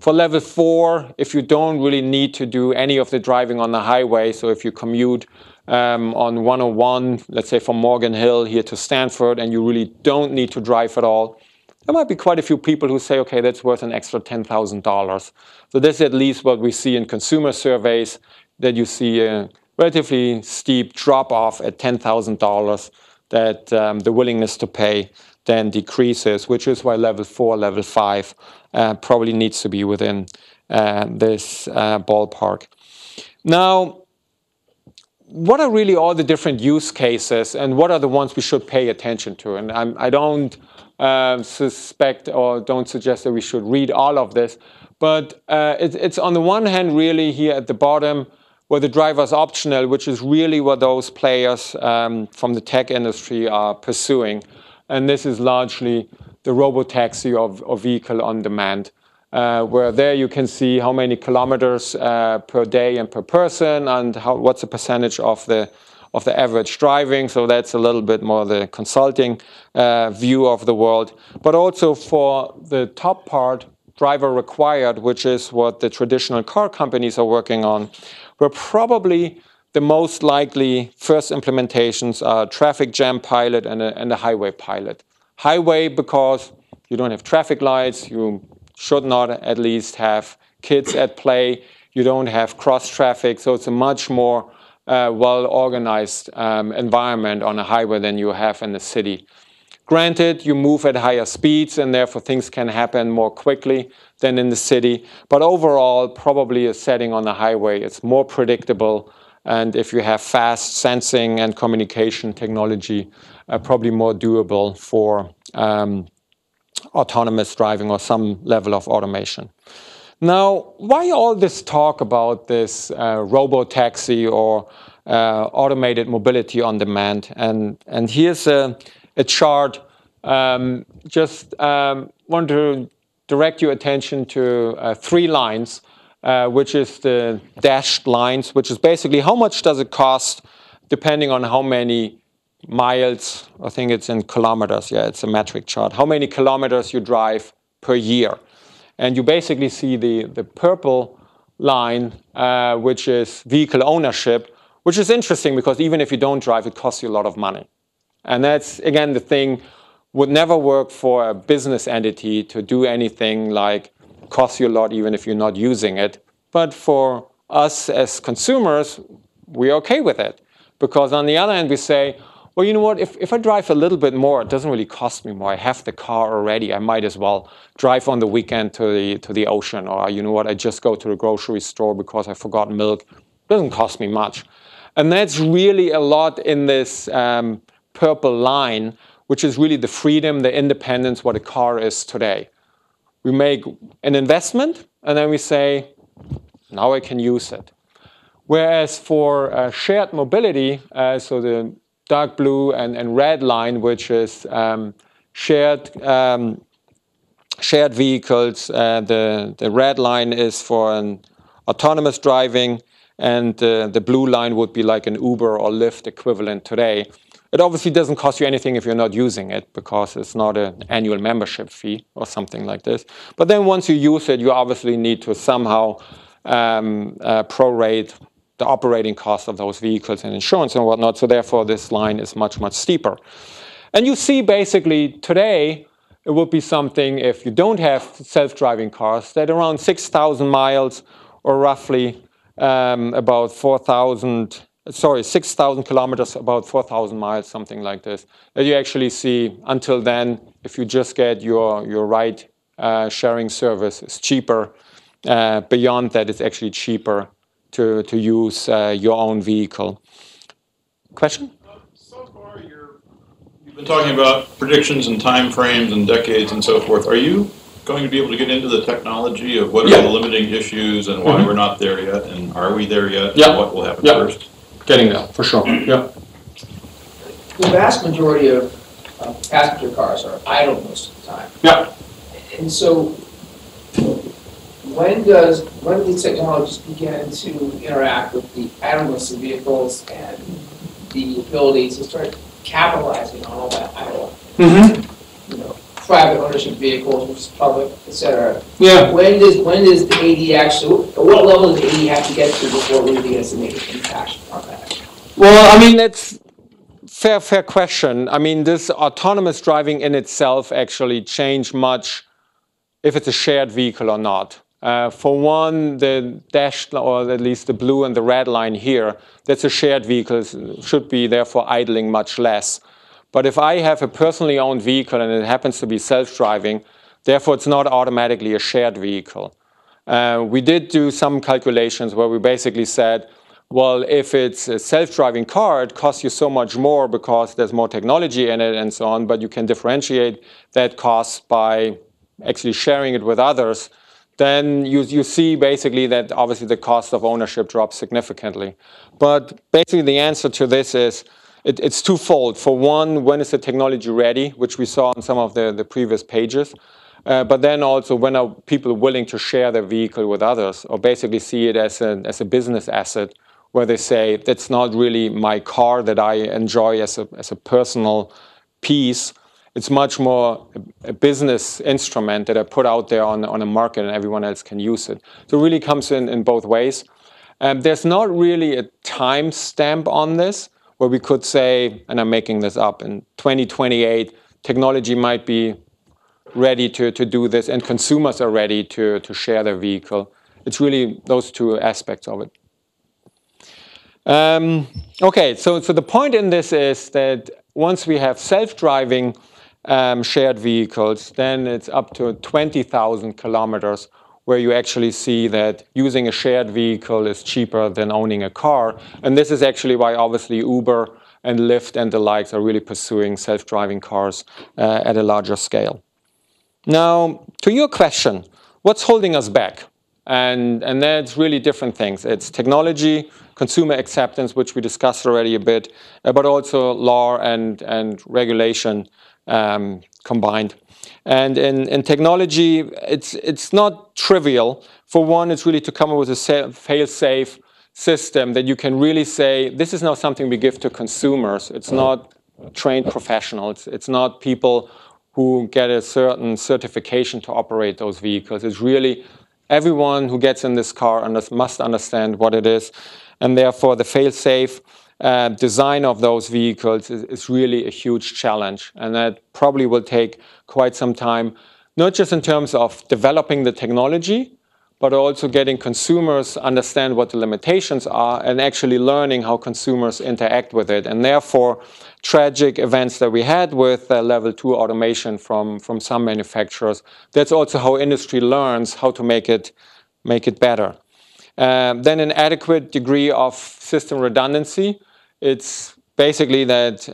For level 4, if you don't really need to do any of the driving on the highway, so if you commute on 101, let's say from Morgan Hill here to Stanford, and you really don't need to drive at all, there might be quite a few people who say, okay, that's worth an extra $10,000. So this is at least what we see in consumer surveys, that you see a relatively steep drop-off at $10,000, that the willingness to pay then decreases, which is why level 4, level 5 probably needs to be within this ballpark. Now, what are really all the different use cases, and what are the ones we should pay attention to? And I don't suspect or don't suggest that we should read all of this, but it's on the one hand really here at the bottom where the driver is optional, which is really what those players from the tech industry are pursuing. And this is largely the robotaxi or vehicle on demand, where there you can see how many kilometers per day and per person, and what's the percentage of the average driving. So that's a little bit more the consulting view of the world. But also for the top part, driver required, which is what the traditional car companies are working on, where probably the most likely first implementations are traffic jam pilot and a highway pilot. Highway because you don't have traffic lights, you should not at least have kids at play, you don't have cross traffic, so it's a much more well-organized environment on a highway than you have in the city. Granted, you move at higher speeds and therefore things can happen more quickly than in the city, but overall probably a setting on the highway is more predictable, and if you have fast sensing and communication technology, probably more doable for autonomous driving or some level of automation. Now, why all this talk about this robo-taxi or automated mobility on demand? And here's a chart. Just want to direct your attention to 3 lines, which is the dashed lines, which is basically how much does it cost depending on how many miles, I think it's in kilometers, yeah, it's a metric chart, how many kilometers you drive per year. And you basically see the purple line, which is vehicle ownership, which is interesting because even if you don't drive, it costs you a lot of money. And that's, again, the thing would never work for a business entity to do anything like cost you a lot even if you're not using it. But for us as consumers, we're okay with it. Because on the other hand, we say, well, you know what, if I drive a little bit more, it doesn't really cost me more. I have the car already. I might as well drive on the weekend to the ocean. Or, you know what, I just go to the grocery store because I forgot milk. It doesn't cost me much. And that's really a lot in this purple line, which is really the freedom, the independence, what a car is today. We make an investment, and then we say, now I can use it. Whereas for shared mobility, so the dark blue and red line, which is shared vehicles, the red line is for an autonomous driving, and the blue line would be like an Uber or Lyft equivalent today. It obviously doesn't cost you anything if you're not using it because it's not an annual membership fee or something like this. But then once you use it, you obviously need to somehow prorate the operating cost of those vehicles and insurance and whatnot. So therefore, this line is much, much steeper. And you see basically today, it would be something if you don't have self-driving cars that around 6,000 miles or roughly about 6,000 kilometers, about 4,000 miles, something like this. That you actually see until then, if you just get your ride sharing service, is cheaper. Beyond that, it's actually cheaper to use your own vehicle. Question? So far, you've been talking about predictions and time frames and decades and so forth. Are you going to be able to get into the technology of what are the limiting issues and why we're not there yet, and are we there yet, and what will happen first? Getting there, for sure. Yeah. The vast majority of passenger cars are idle most of the time. Yeah. And so when do these technologies begin to interact with the idleness of vehicles and the ability to start capitalizing on all that idle? You know, private ownership vehicles versus public, et cetera. Yeah. When does the AD actually, what level does the AD have to get to before it really has to make an impact on that? Well, I mean, that's fair question. I mean, this autonomous driving in itself actually changed much if it's a shared vehicle or not. For one, the dashed, or at least the blue and the red line here, that's a shared vehicle, should be therefore idling much less. But if I have a personally owned vehicle and it happens to be self-driving, therefore it's not automatically a shared vehicle. We did do some calculations where we basically said, well, if it's a self-driving car, it costs you so much more because there's more technology in it and so on, but you can differentiate that cost by actually sharing it with others, then you see basically that obviously the cost of ownership drops significantly. But basically the answer to this is it's twofold. For one, when is the technology ready, which we saw on some of the previous pages, but then also when are people willing to share their vehicle with others, or basically see it as a business asset, where they say that's not really my car that I enjoy as a personal piece. It's much more a business instrument that I put out there on a market and everyone else can use it. So it really comes in both ways. There's not really a time stamp on this where we could say, and I'm making this up, in 2028, technology might be ready to do this and consumers are ready to share their vehicle. It's really those two aspects of it. Okay, so the point in this is that once we have self-driving shared vehicles, then it's up to 20,000 kilometers where you actually see that using a shared vehicle is cheaper than owning a car. And this is actually why obviously Uber and Lyft and the likes are really pursuing self-driving cars at a larger scale. Now, to your question, what's holding us back? And that's really different things. It's technology, consumer acceptance, which we discussed already a bit, but also law and regulation combined. And in technology, it's not trivial. For one, it's really to come up with a fail-safe system that you can really say, this is not something we give to consumers. It's not trained professionals. It's not people who get a certain certification to operate those vehicles. It's really everyone who gets in this car must understand what it is. And therefore, the fail-safe design of those vehicles is really a huge challenge. And that probably will take quite some time, not just in terms of developing the technology, but also getting consumers understand what the limitations are and actually learning how consumers interact with it. And therefore, tragic events that we had with level 2 automation from some manufacturers, that's also how industry learns how to make it better. Then an adequate degree of system redundancy. It's basically that,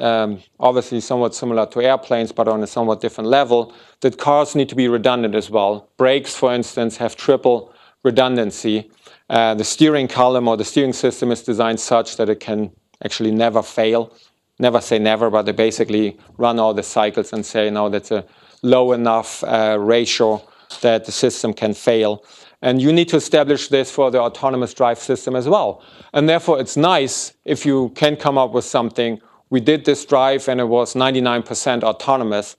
obviously somewhat similar to airplanes, but on a somewhat different level, that cars need to be redundant as well. Brakes, for instance, have triple redundancy. The steering column or the steering system is designed such that it can actually never fail. Never say never, but they basically run all the cycles and say, no, that's a low enough ratio that the system can fail. And you need to establish this for the autonomous drive system as well. And therefore, it's nice if you can come up with something. We did this drive and it was 99% autonomous.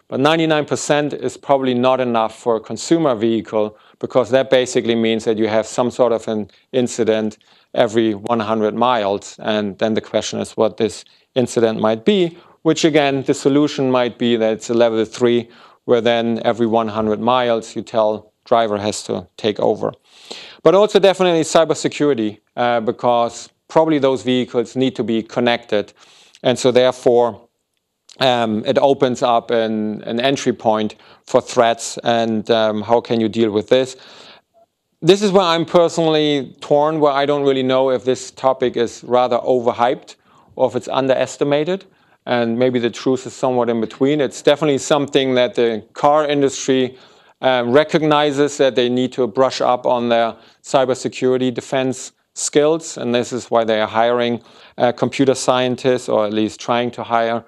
But 99% is probably not enough for a consumer vehicle, because that basically means that you have some sort of an incident every 100 miles. And then the question is what this incident might be, which again, the solution might be that it's a level 3, where then every 100 miles you tell driver has to take over. But also definitely cybersecurity, because probably those vehicles need to be connected. And so therefore, it opens up an entry point for threats, and how can you deal with this? This is where I'm personally torn, where I don't really know if this topic is rather overhyped or if it's underestimated. And maybe the truth is somewhat in between. It's definitely something that the car industry recognizes that they need to brush up on their cybersecurity defense skills. And this is why they are hiring computer scientists, or at least trying to hire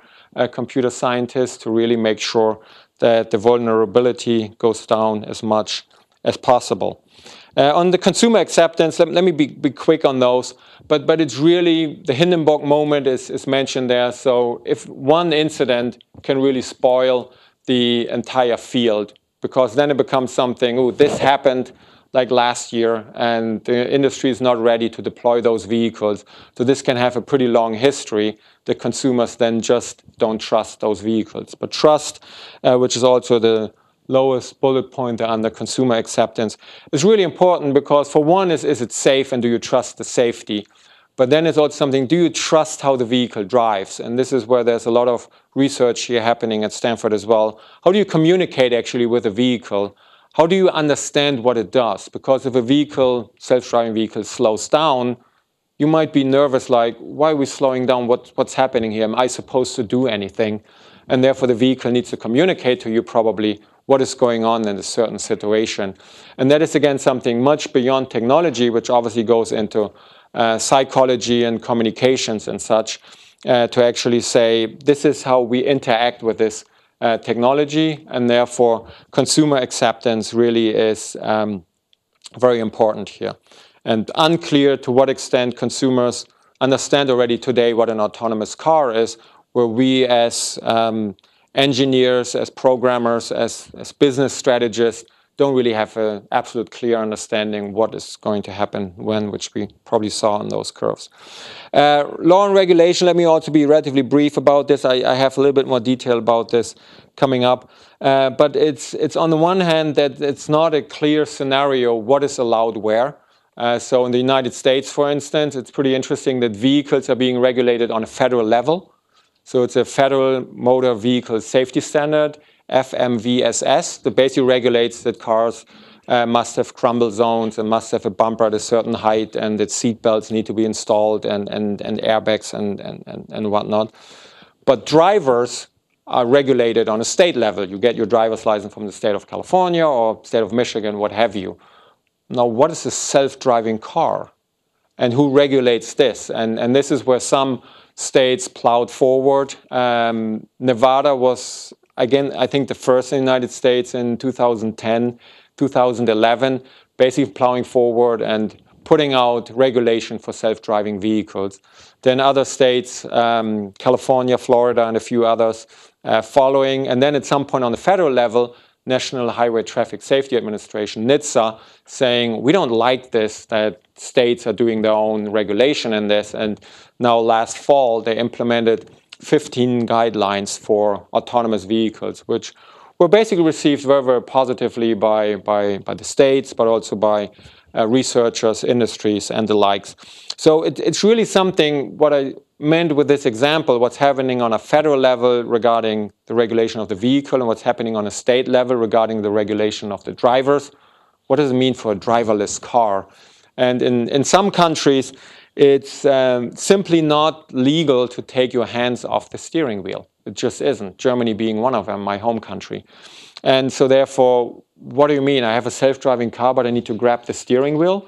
computer scientists to really make sure that the vulnerability goes down as much as possible. On the consumer acceptance, let me be quick on those, but it's really, the Hindenburg moment is mentioned there. So if one incident can really spoil the entire field, because then it becomes something, oh, this happened, like last year, and the industry is not ready to deploy those vehicles. So this can have a pretty long history. The consumers then just don't trust those vehicles. But trust, which is also the lowest bullet point under consumer acceptance, is really important because for one, is it safe and do you trust the safety? But then it's also something, do you trust how the vehicle drives? And this is where there's a lot of research here happening at Stanford as well. How do you communicate actually with a vehicle? How do you understand what it does? Because if a vehicle, self-driving vehicle, slows down, you might be nervous, like, why are we slowing down? What's happening here? Am I supposed to do anything? And therefore, the vehicle needs to communicate to you probably what is going on in a certain situation. And that is, again, something much beyond technology, which obviously goes into psychology and communications and such, to actually say, this is how we interact with this technology, and therefore consumer acceptance really is very important here. And unclear to what extent consumers understand already today what an autonomous car is, where we as engineers, as programmers, as business strategists, don't really have an absolute clear understanding what is going to happen when, which we probably saw on those curves. Law and regulation, let me also be relatively brief about this. I have a little bit more detail about this coming up. But it's on the one hand that it's not a clear scenario what is allowed where. So in the United States, for instance, it's pretty interesting that vehicles are being regulated on a federal level. So it's a Federal Motor Vehicle Safety Standard, FMVSS, that basically regulates that cars must have crumble zones and must have a bumper at a certain height, and that seat belts need to be installed and airbags and whatnot. But drivers are regulated on a state level. You get your driver's license from the state of California or state of Michigan, what have you. Now, what is a self-driving car? And who regulates this? And this is where some states plowed forward. Nevada was, again, I think the first in the United States in 2010, 2011, basically plowing forward and putting out regulation for self-driving vehicles. Then other states, California, Florida, and a few others following. And then at some point on the federal level, National Highway Traffic Safety Administration, NHTSA, saying, we don't like this, that states are doing their own regulation in this. And now last fall, they implemented 15 guidelines for autonomous vehicles, which were basically received very, very positively by the states, but also by researchers, industries, and the likes. So it's really something, what I meant with this example, what's happening on a federal level regarding the regulation of the vehicle and what's happening on a state level regarding the regulation of the drivers. What does it mean for a driverless car? And in some countries, it's simply not legal to take your hands off the steering wheel. It just isn't. Germany being one of them, my home country. And so therefore, what do you mean? I have a self-driving car, but I need to grab the steering wheel?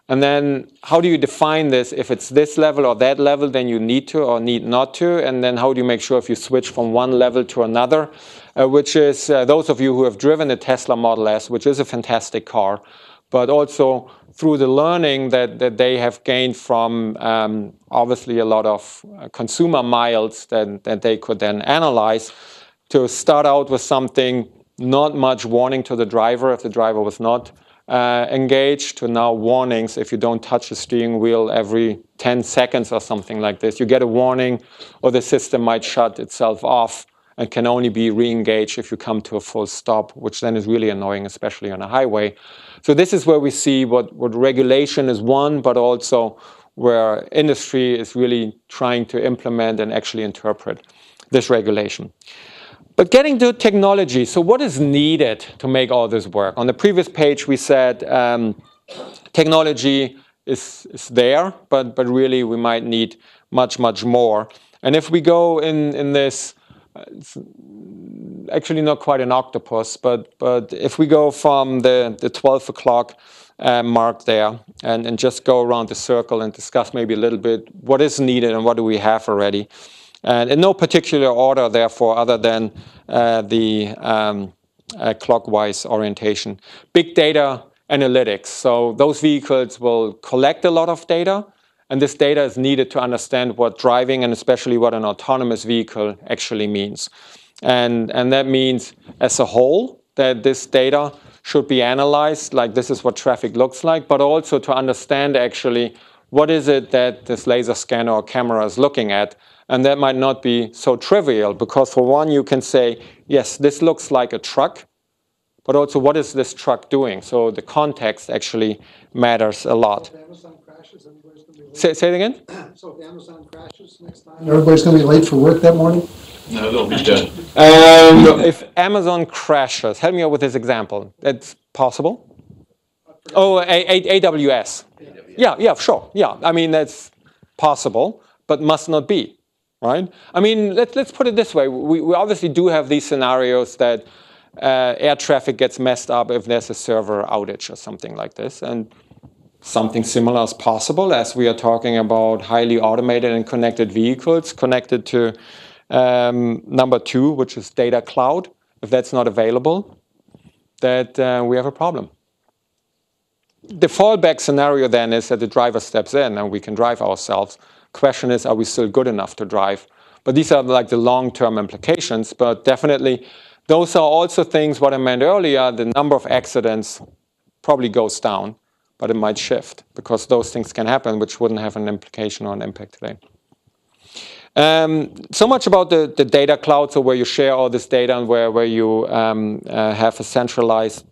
And then how do you define this? If it's this level or that level, then you need to or need not to. And then how do you make sure if you switch from one level to another? Which is those of you who have driven the Tesla Model S, which is a fantastic car, but also through the learning that they have gained from obviously a lot of consumer miles that they could then analyze, to start out with something, not much warning to the driver if the driver was not engaged, to now warnings if you don't touch the steering wheel every 10 seconds or something like this. You get a warning, or the system might shut itself off and can only be re-engaged if you come to a full stop, which then is really annoying, especially on a highway. So this is where we see what regulation is one, but also where industry is really trying to implement and actually interpret this regulation. But getting to technology, so what is needed to make all this work? On the previous page, we said technology is there, but really we might need much, much more. And if we go in this, it's actually not quite an octopus, but if we go from the 12 o'clock mark there and just go around the circle and discuss maybe a little bit what is needed and what do we have already. And in no particular order, therefore, other than the clockwise orientation. Big data analytics. So those vehicles will collect a lot of data, and this data is needed to understand what driving and especially what an autonomous vehicle actually means. And that means as a whole that this data should be analyzed, like this is what traffic looks like, but also to understand actually what is it that this laser scanner or camera is looking at. And that might not be so trivial, because for one, you can say, yes, this looks like a truck, but also what is this truck doing? So the context actually matters a lot. So if Amazon crashes, everybody's going to be late. Say it again? So if Amazon crashes next time, everybody's going to be late for work that morning? No, they'll be dead. If Amazon crashes, help me out with this example. That's possible? Oh, AWS. Yeah, sure. Yeah, I mean, that's possible, but must not be, right? I mean, let's put it this way. We obviously do have these scenarios that air traffic gets messed up if there's a server outage or something like this. And something similar is possible, as we are talking about highly automated and connected vehicles connected to number 2, which is data cloud. If that's not available, that we have a problem. The fallback scenario then is that the driver steps in and we can drive ourselves. Question is, are we still good enough to drive? But these are like the long-term implications. But definitely, those are also things, what I meant earlier, the number of accidents probably goes down, but it might shift, because those things can happen, which wouldn't have an implication or an impact today. So much about the data cloud, so where you share all this data and where you have a centralized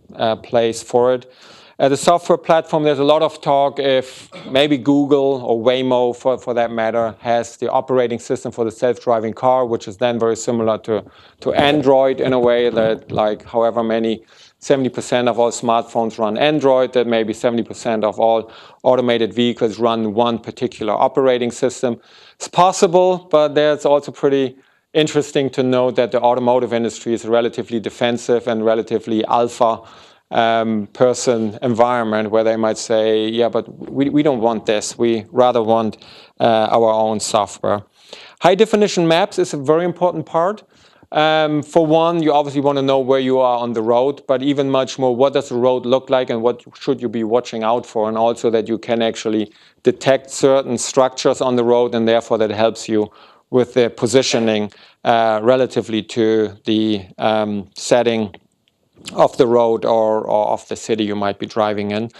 place for it. The software platform, there's a lot of talk if maybe Google or Waymo, for that matter, has the operating system for the self-driving car, which is then very similar to Android in a way that, like, however many 70% of all smartphones run Android, that maybe 70% of all automated vehicles run one particular operating system. It's possible, but there's also pretty interesting to note that the automotive industry is a relatively defensive and relatively alpha person environment, where they might say, yeah, but we don't want this. We rather want our own software. High definition maps is a very important part. For one, you obviously want to know where you are on the road, but even much more, what does the road look like and what should you be watching out for, and also that you can actually detect certain structures on the road, and therefore that helps you with the positioning relatively to the setting of the road or of the city you might be driving in.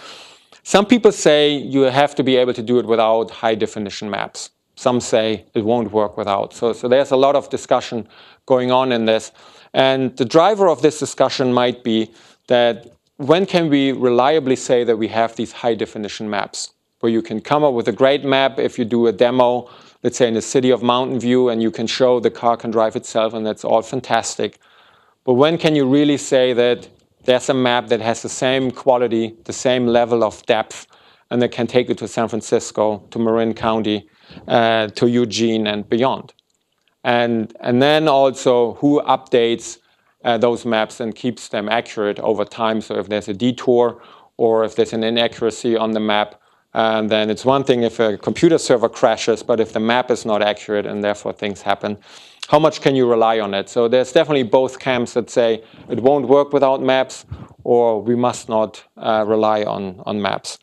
Some people say you have to be able to do it without high definition maps. Some say it won't work without. So there's a lot of discussion going on in this. And the driver of this discussion might be that when can we reliably say that we have these high definition maps, where you can come up with a great map if you do a demo, let's say in the city of Mountain View, and you can show the car can drive itself, and that's all fantastic. But when can you really say that there's a map that has the same quality, the same level of depth, and that can take you to San Francisco, to Marin County, to Eugene and beyond? And then also who updates those maps and keeps them accurate over time. So if there's a detour or if there's an inaccuracy on the map, then it's one thing if a computer server crashes, but if the map is not accurate and therefore things happen, how much can you rely on it? So there's definitely both camps that say it won't work without maps, or we must not rely on maps.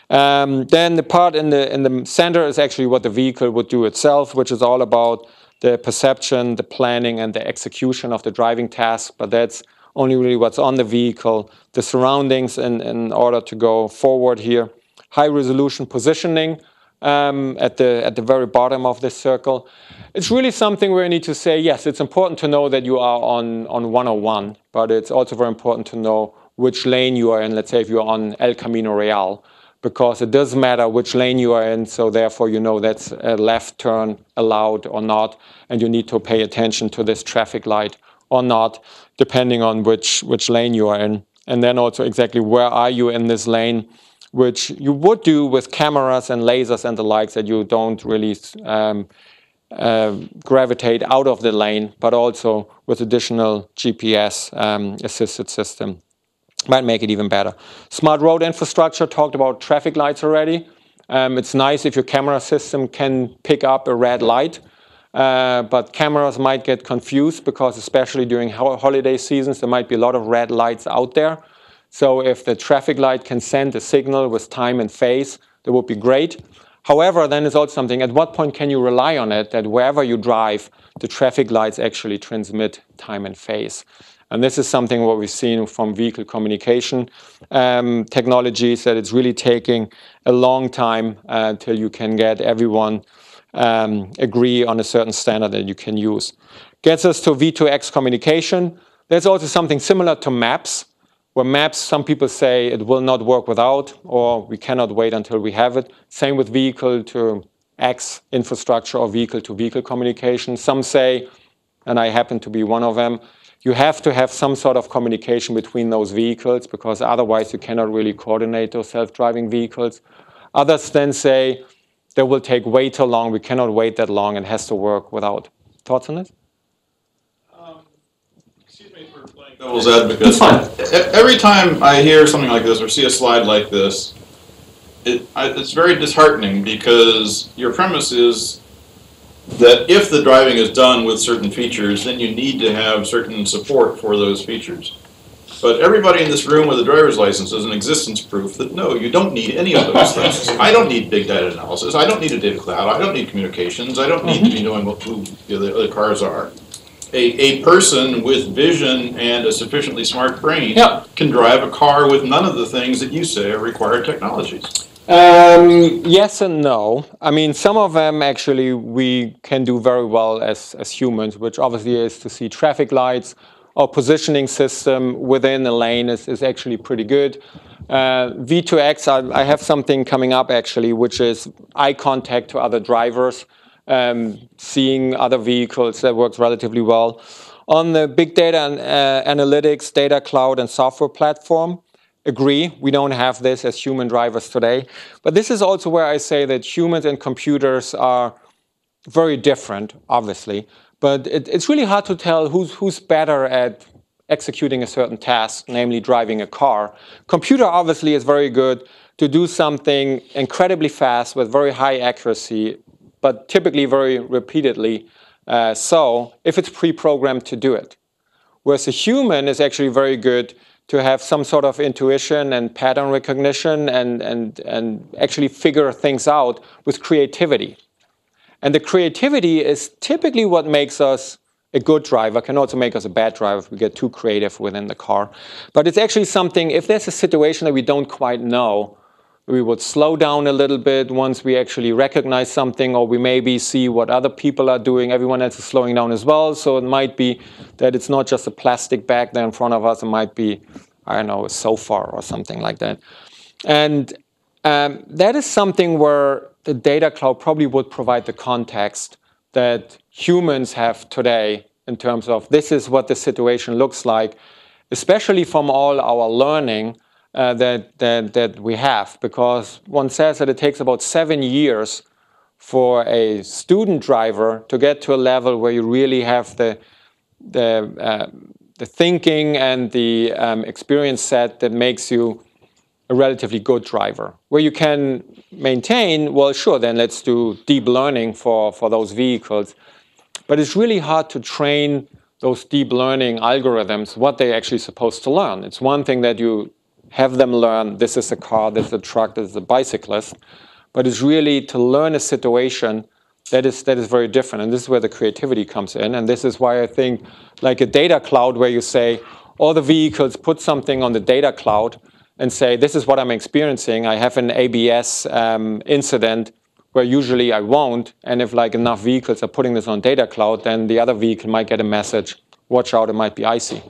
Then the part in the center is actually what the vehicle would do itself, which is all about the perception, the planning, and the execution of the driving task. But that's only really what's on the vehicle, the surroundings in order to go forward here. High resolution positioning at the very bottom of this circle. It's really something where you need to say, yes, it's important to know that you are on 101, but it's also very important to know which lane you are in. Let's say if you're on El Camino Real, because it does matter which lane you are in, so therefore you know that's a left turn allowed or not, and you need to pay attention to this traffic light or not, depending on which lane you are in. And then also exactly where are you in this lane, which you would do with cameras and lasers and the likes, that you don't really gravitate out of the lane, but also with additional GPS assisted system. Might make it even better. Smart road infrastructure, talked about traffic lights already. It's nice if your camera system can pick up a red light, but cameras might get confused because especially during holiday seasons, there might be a lot of red lights out there. So if the traffic light can send a signal with time and phase, that would be great. However, then it's also something, at what point can you rely on it that wherever you drive, the traffic lights actually transmit time and phase? And this is something what we've seen from vehicle communication technologies, that it's really taking a long time until you can get everyone agree on a certain standard that you can use. Gets us to V2X communication. There's also something similar to maps, where maps, some people say it will not work without, or we cannot wait until we have it. Same with vehicle to X infrastructure or vehicle to vehicle communication. Some say, and I happen to be one of them, you have to have some sort of communication between those vehicles, because otherwise you cannot really coordinate those self-driving vehicles. Others then say that will take way too long, we cannot wait that long, and has to work without. Thoughts on this? Excuse me for playing devil's advocate. Every time I hear something like this or see a slide like this, it's very disheartening, because your premise is that if the driving is done with certain features, then you need to have certain support for those features. But everybody in this room with a driver's license is an existence proof that no, you don't need any of those things. I don't need big data analysis. I don't need a data cloud. I don't need communications. I don't need to be knowing who the other cars are. A person with vision and a sufficiently smart brain can drive a car with none of the things that you say are required technologies. Yes and no. I mean, some of them actually we can do very well as humans, which obviously is to see traffic lights or positioning system within a lane is actually pretty good. V2X, I have something coming up actually, which is eye contact to other drivers, seeing other vehicles. That works relatively well. On the big data and analytics, data cloud and software platform, agree, we don't have this as human drivers today. But this is also where I say that humans and computers are very different, obviously. But it's really hard to tell who's better at executing a certain task, namely driving a car. Computer obviously is very good to do something incredibly fast with very high accuracy, but typically very repeatedly. So if it's pre-programmed to do it. Whereas a human is actually very good to have some sort of intuition and pattern recognition and actually figure things out with creativity. And the creativity is typically what makes us a good driver, can also make us a bad driver if we get too creative within the car. But it's actually something, if there's a situation that we don't quite know, we would slow down a little bit once we actually recognize something, or we maybe see what other people are doing. Everyone else is slowing down as well. So it might be that it's not just a plastic bag there in front of us. It might be, I don't know, a sofa or something like that. And that is something where the data cloud probably would provide the context that humans have today in terms of this is what the situation looks like, especially from all our learning that we have, because one says that it takes about 7 years for a student driver to get to a level where you really have the thinking and the experience set that makes you a relatively good driver. Where you can maintain, well, sure, then let's do deep learning for those vehicles. But it's really hard to train those deep learning algorithms what they're actually supposed to learn. It's one thing that you have them learn, this is a car, this is a truck, this is a bicyclist. But it's really to learn a situation that is very different. And this is where the creativity comes in. And this is why I think like a data cloud where you say, all the vehicles put something on the data cloud and say, this is what I'm experiencing. I have an ABS incident where usually I won't. And if like enough vehicles are putting this on data cloud, then the other vehicle might get a message, watch out, it might be icy.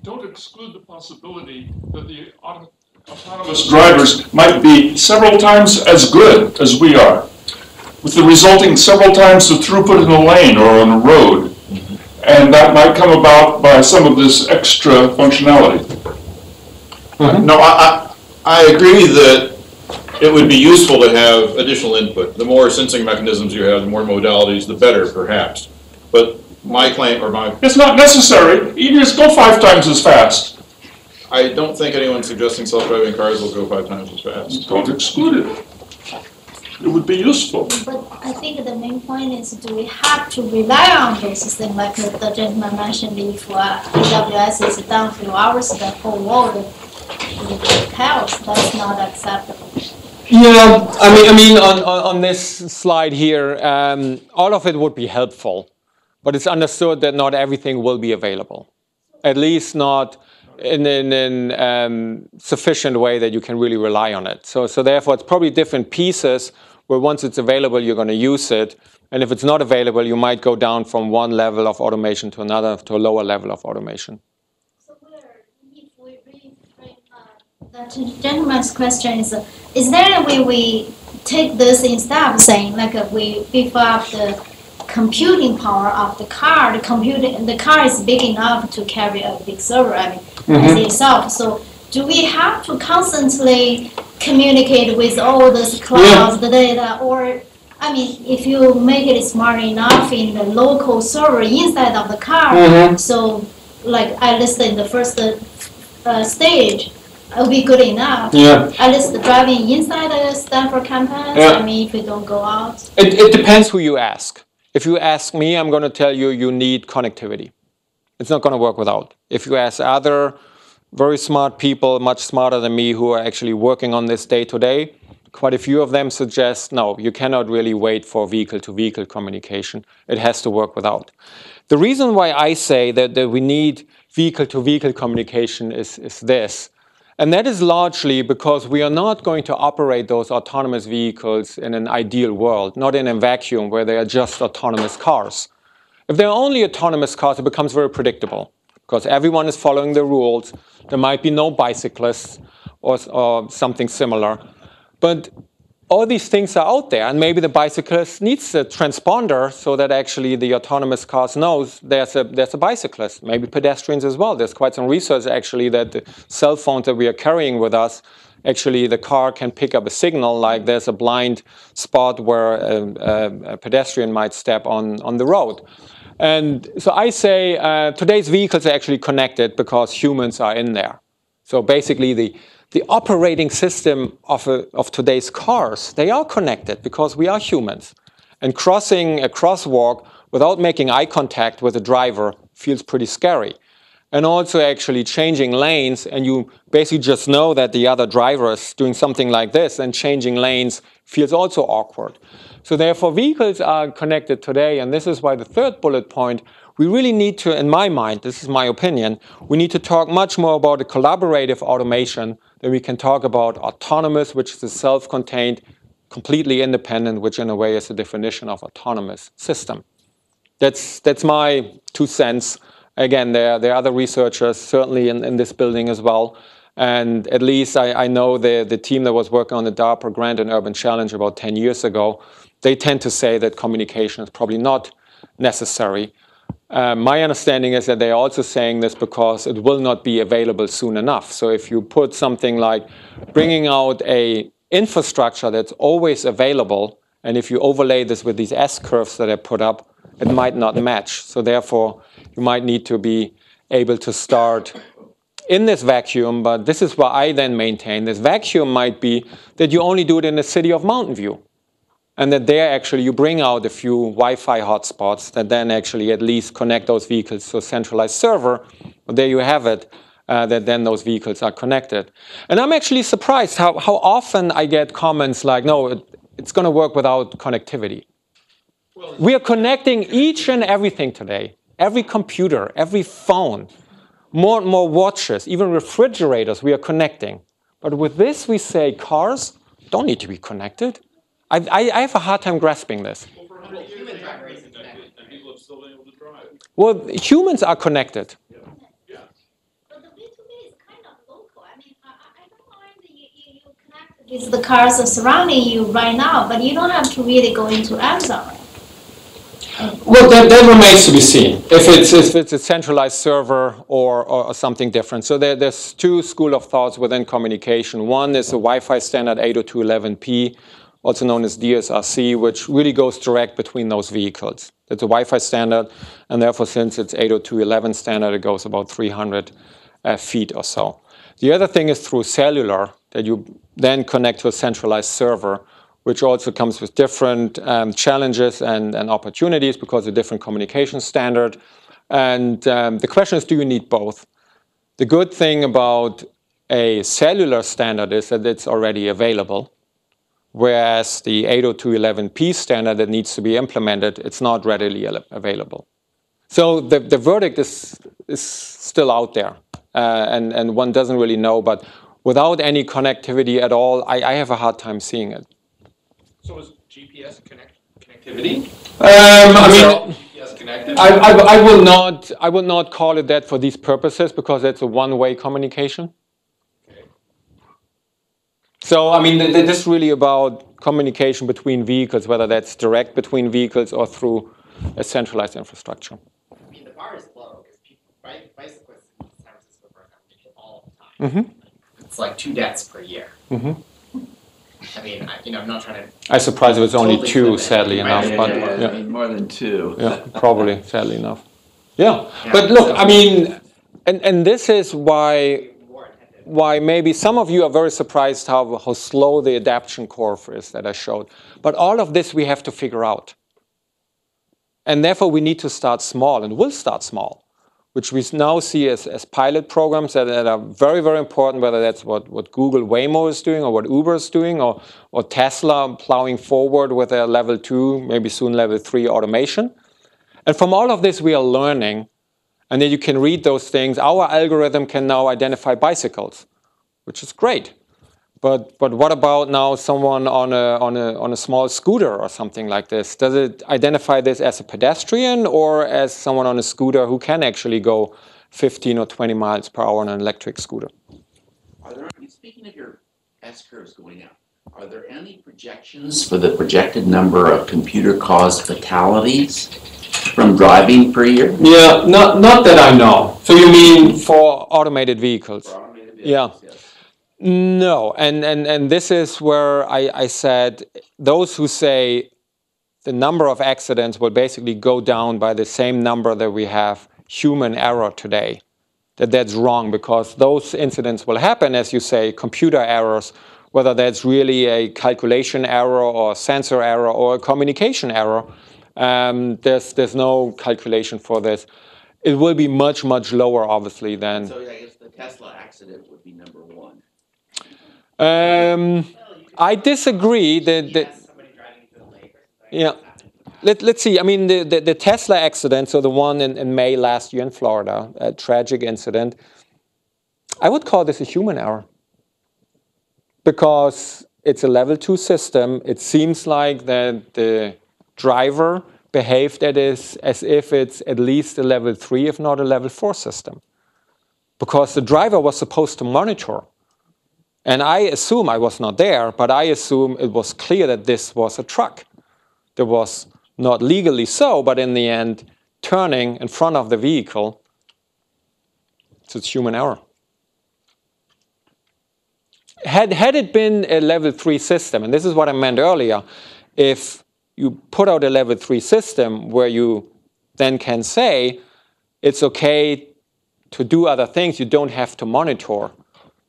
Don't exclude the possibility that the autonomous drivers might be several times as good as we are, with the resulting several times the throughput in a lane or on a road. And that might come about by some of this extra functionality. No, I agree that it would be useful to have additional input. The more sensing mechanisms you have, the more modalities, the better, perhaps. But my claim, or my... It's not necessary. You just go 5 times as fast. I don't think anyone suggesting self-driving cars will go 5 times as fast. Don't exclude it. It would be useful. But I think the main point is, do we have to rely on those things like the gentleman mentioned? If AWS is down for hours, the whole world will be chaos. That's not acceptable. Yeah, I mean, on this slide here, all of it would be helpful, but it's understood that not everything will be available. at least not in sufficient way that you can really rely on it. So therefore, it's probably different pieces where once it's available, you're going to use it. And if it's not available, you might go down from one level of automation to another, to a lower level of automation. So if we reframe that gentleman's question is there a way we take this instead of saying, like we beef up the computing power of the car, the car is big enough to carry a big server, as itself. So do we have to constantly communicate with all those clouds, the data, or if you make it smart enough in the local server inside of the car, so like at least in the first stage, it'll be good enough. Yeah. At least the driving inside the Stanford campus, if you don't go out. It depends who you ask. If you ask me, I'm going to tell you you need connectivity. It's not going to work without. If you ask other very smart people, much smarter than me, who are actually working on this day to day, quite a few of them suggest, no, you cannot really wait for vehicle-to-vehicle communication. It has to work without. The reason why I say that we need vehicle-to-vehicle communication is this. And that is largely because we are not going to operate those autonomous vehicles in an ideal world, not in a vacuum where they are just autonomous cars. If they're only autonomous cars, it becomes very predictable because everyone is following the rules. There might be no bicyclists or something similar. But all these things are out there, and maybe the bicyclist needs a transponder so that actually the autonomous cars knows there's a bicyclist, maybe pedestrians as well. There's quite some research actually that the cell phones that we are carrying with us, actually the car can pick up a signal like there's a blind spot where a pedestrian might step on the road. And so I say today's vehicles are actually connected because humans are in there. So basically the operating system of today's cars, they are connected because we are humans. And crossing a crosswalk without making eye contact with the driver feels pretty scary. And also actually changing lanes, and you basically just know that the other driver is doing something like this, and changing lanes feels also awkward. So therefore, vehicles are connected today, and this is why the third bullet point, we really need to, in my mind, this is my opinion, we need to talk much more about the collaborative automation than we can talk about autonomous, which is a self-contained, completely independent, which in a way is the definition of autonomous system. That's my 2 cents. Again, there are other researchers, certainly in this building as well. And at least I know the team that was working on the DARPA grant and Urban Challenge about 10 years ago, they tend to say that communication is probably not necessary. My understanding is that they are also saying this because it will not be available soon enough. So if you put something like bringing out a infrastructure that's always available, and if you overlay this with these S-curves that are put up, it might not match. So therefore, you might need to be able to start in this vacuum, but this is what I then maintain. This vacuum might be that you only do it in the city of Mountain View. And that there actually you bring out a few Wi-Fi hotspots that then actually at least connect those vehicles to a centralized server. There you have it, that then those vehicles are connected. And I'm actually surprised how often I get comments like, no, it's going to work without connectivity. We are connecting each and everything today. Every computer, every phone, more and more watches, even refrigerators we are connecting. But with this we say cars don't need to be connected. I have a hard time grasping this. Well, for 100 years, humans are connected, and people have still been able to drive. Well, humans are connected. Yeah. But the B2B is kind of local. I don't mind that you connect with the cars surrounding you right now, but you don't have to really go into Amazon. Well, that remains to be seen. If it's a centralized server or something different. So there's 2 schools of thoughts within communication. One is the Wi-Fi standard 802.11p, also known as DSRC, which really goes direct between those vehicles. It's a Wi-Fi standard, and therefore, since it's 802.11 standard, it goes about 300 feet or so. The other thing is through cellular, that you then connect to a centralized server, which also comes with different challenges and opportunities because of different communication standard. And the question is, do you need both? The good thing about a cellular standard is that it's already available, whereas the 802.11p standard that needs to be implemented, it's not readily available. So the verdict is still out there, and one doesn't really know. But without any connectivity at all, I have a hard time seeing it. So is GPS connectivity? I mean, GPS connected? I will not call it that for these purposes because it's a one-way communication. Okay. So I mean, this is really about communication between vehicles, whether that's direct between vehicles or through a centralized infrastructure. I mean, the bar is low because bicyclists in San Francisco, for example, get hit all the time. It's like 2 deaths per year. I mean, I'm not trying to. I'm surprised it was only totally 2, flip it. sadly enough. But I mean, more than 2. yeah, probably, sadly enough. Yeah, but look, I mean, and this is why maybe some of you are very surprised how slow the adaptation curve is that I showed. But all of this we have to figure out. And therefore we need to start small, and we'll start small, which we now see as pilot programs that are very, very important, whether that's what Google Waymo is doing or what Uber is doing or Tesla plowing forward with their level 2, maybe soon level 3 automation. And from all of this we are learning, and then you can read those things. Our algorithm can now identify bicycles, which is great. But what about now someone on a small scooter or something like this? Does it identify this as a pedestrian or as someone on a scooter who can actually go 15 or 20 miles per hour on an electric scooter? Speaking of your S-curves going up, are there any projections for the projected number of computer-caused fatalities from driving per year? Yeah, not that I know. So you mean for automated vehicles? For automated vehicles, yeah. Yes. No, and this is where I said those who say the number of accidents will basically go down by the same number that we have human error today, that's wrong because those incidents will happen, as you say, computer errors, whether that's really a calculation error or a sensor error or a communication error. There's no calculation for this. It will be much, much lower, obviously, than... So I guess the Tesla accident would be number 1. I disagree. Yeah. Let's see. I mean, the Tesla accident, so the one in May last year in Florida, a tragic incident, I would call this a human error. Because it's a level 2 system. It seems like that the driver behaved as if it's at least a level 3, if not a level 4 system. Because the driver was supposed to monitor. And I assume, I was not there, but I assume it was clear that this was a truck. That was not legally so, but in the end, turning in front of the vehicle, so it's human error. Had it been a level 3 system, and this is what I meant earlier, if you put out a level 3 system where you then can say, it's okay to do other things, you don't have to monitor,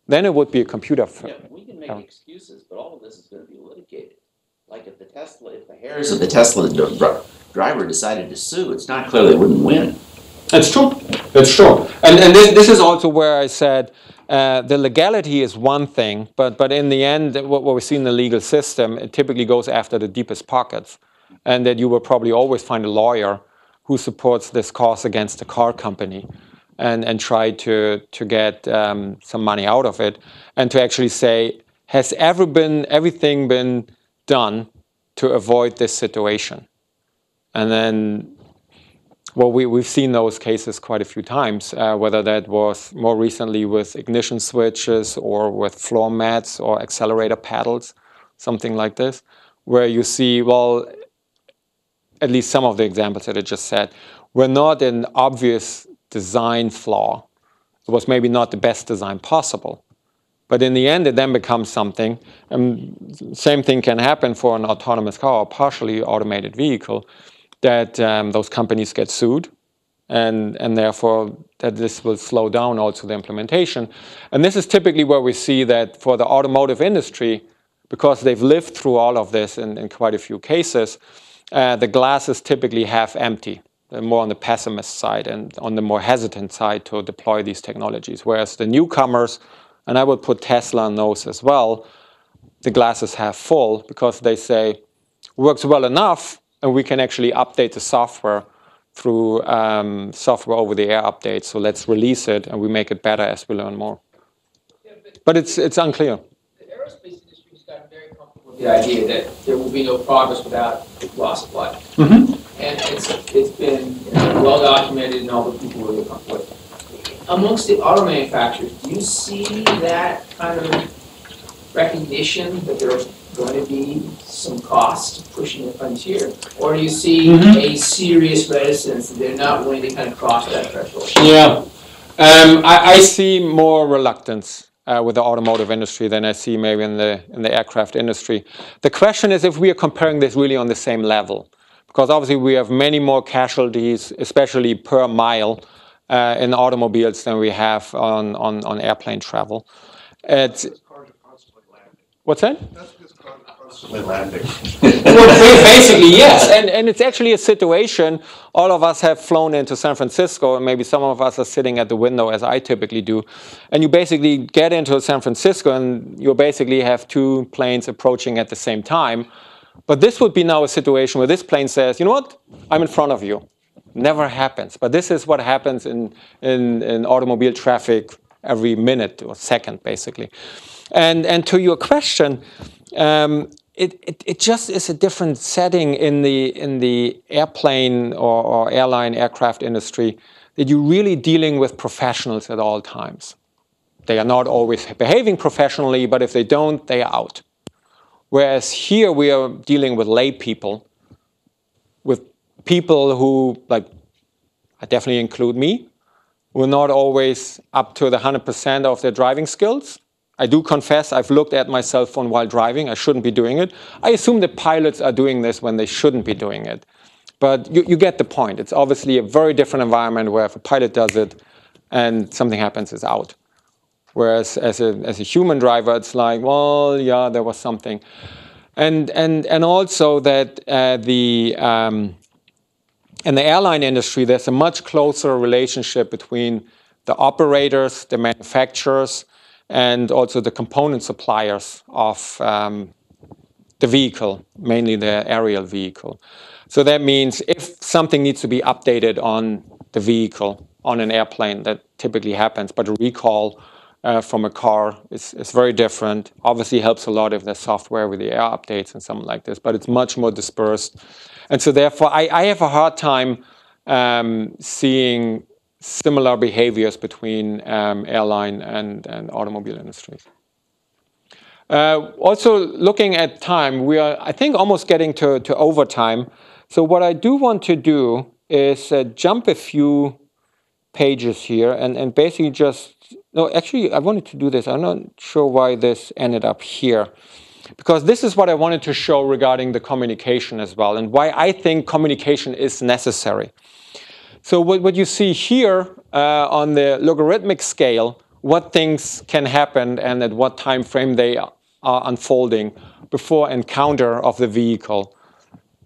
then it would be a computer. Yeah, we can make excuses, but all of this is going to be litigated. Like if the heirs of the Tesla driver decided to sue, it's not clear they wouldn't win. That's true. That's true. And this is also where I said the legality is one thing, but in the end, what we see in the legal system, it typically goes after the deepest pockets. And that you will probably always find a lawyer who supports this cause against the car company. And try to get some money out of it, and to actually say, has everything been done to avoid this situation? And then, well, we've seen those cases quite a few times, whether that was more recently with ignition switches or with floor mats or accelerator paddles, something like this, where you see, well, at least some of the examples that I just said, were not an obvious design flaw. It was maybe not the best design possible. But in the end, it then becomes something. Same thing can happen for an autonomous car or partially automated vehicle, that those companies get sued, and therefore that this will slow down also the implementation. And this is typically where we see that for the automotive industry, because they've lived through all of this in quite a few cases, the glass is typically half empty. They're more on the pessimist side and on the more hesitant side to deploy these technologies. Whereas the newcomers, and I would put Tesla on those as well, the glass is half full because they say, works well enough and we can actually update the software through software over-the-air updates. So let's release it, and we make it better as we learn more. But it's unclear. The aerospace industry has gotten very comfortable with the idea that there will be no progress without loss of life. Mm-hmm. And it's been well documented, and all the people who are comfortable with it. Amongst the auto manufacturers, do you see that kind of recognition that there are going to be some cost pushing the frontier? Or do you see a serious reticence that they're not willing to kind of cross that threshold? Yeah, I see more reluctance with the automotive industry than I see maybe in the aircraft industry. The question is if we are comparing this really on the same level. Because obviously we have many more casualties, especially per mile, in automobiles than we have on airplane travel. What's that? That's because cars are constantly landing. Well, basically, yes. And it's actually a situation, all of us have flown into San Francisco, and maybe some of us are sitting at the window, as I typically do. And you basically get into San Francisco, and you basically have two planes approaching at the same time. But this would be now a situation where this plane says, you know what, I'm in front of you. Never happens. But this is what happens in automobile traffic every minute or second, basically. And to your question, it just is a different setting in the airplane or airline aircraft industry that you're really dealing with professionals at all times. They are not always behaving professionally, but if they don't, they are out. Whereas here we are dealing with lay people, with people who, like, I definitely include me, who are not always up to the 100% of their driving skills. I do confess I've looked at my cell phone while driving. I shouldn't be doing it. I assume that pilots are doing this when they shouldn't be doing it. But you get the point. It's obviously a very different environment where if a pilot does it and something happens, it's out. Whereas as a human driver, it's like, well, yeah, there was something. And also that in the airline industry, there's a much closer relationship between the operators, the manufacturers, and also the component suppliers of the vehicle, mainly the aerial vehicle. So that means if something needs to be updated on the vehicle, on an airplane, that typically happens, but a recall from a car is very different. Obviously helps a lot if there's software with the air updates and something like this, but it's much more dispersed. And so therefore, I have a hard time seeing similar behaviors between airline and automobile industries. Also, looking at time, we are, I think, almost getting to overtime. So what I do want to do is jump a few pages here and basically just, no, actually, I wanted to do this. I'm not sure why this ended up here. Because this is what I wanted to show regarding the communication as well, and why I think communication is necessary. So what you see here on the logarithmic scale, what things can happen and at what time frame they are unfolding before encounter of the vehicle.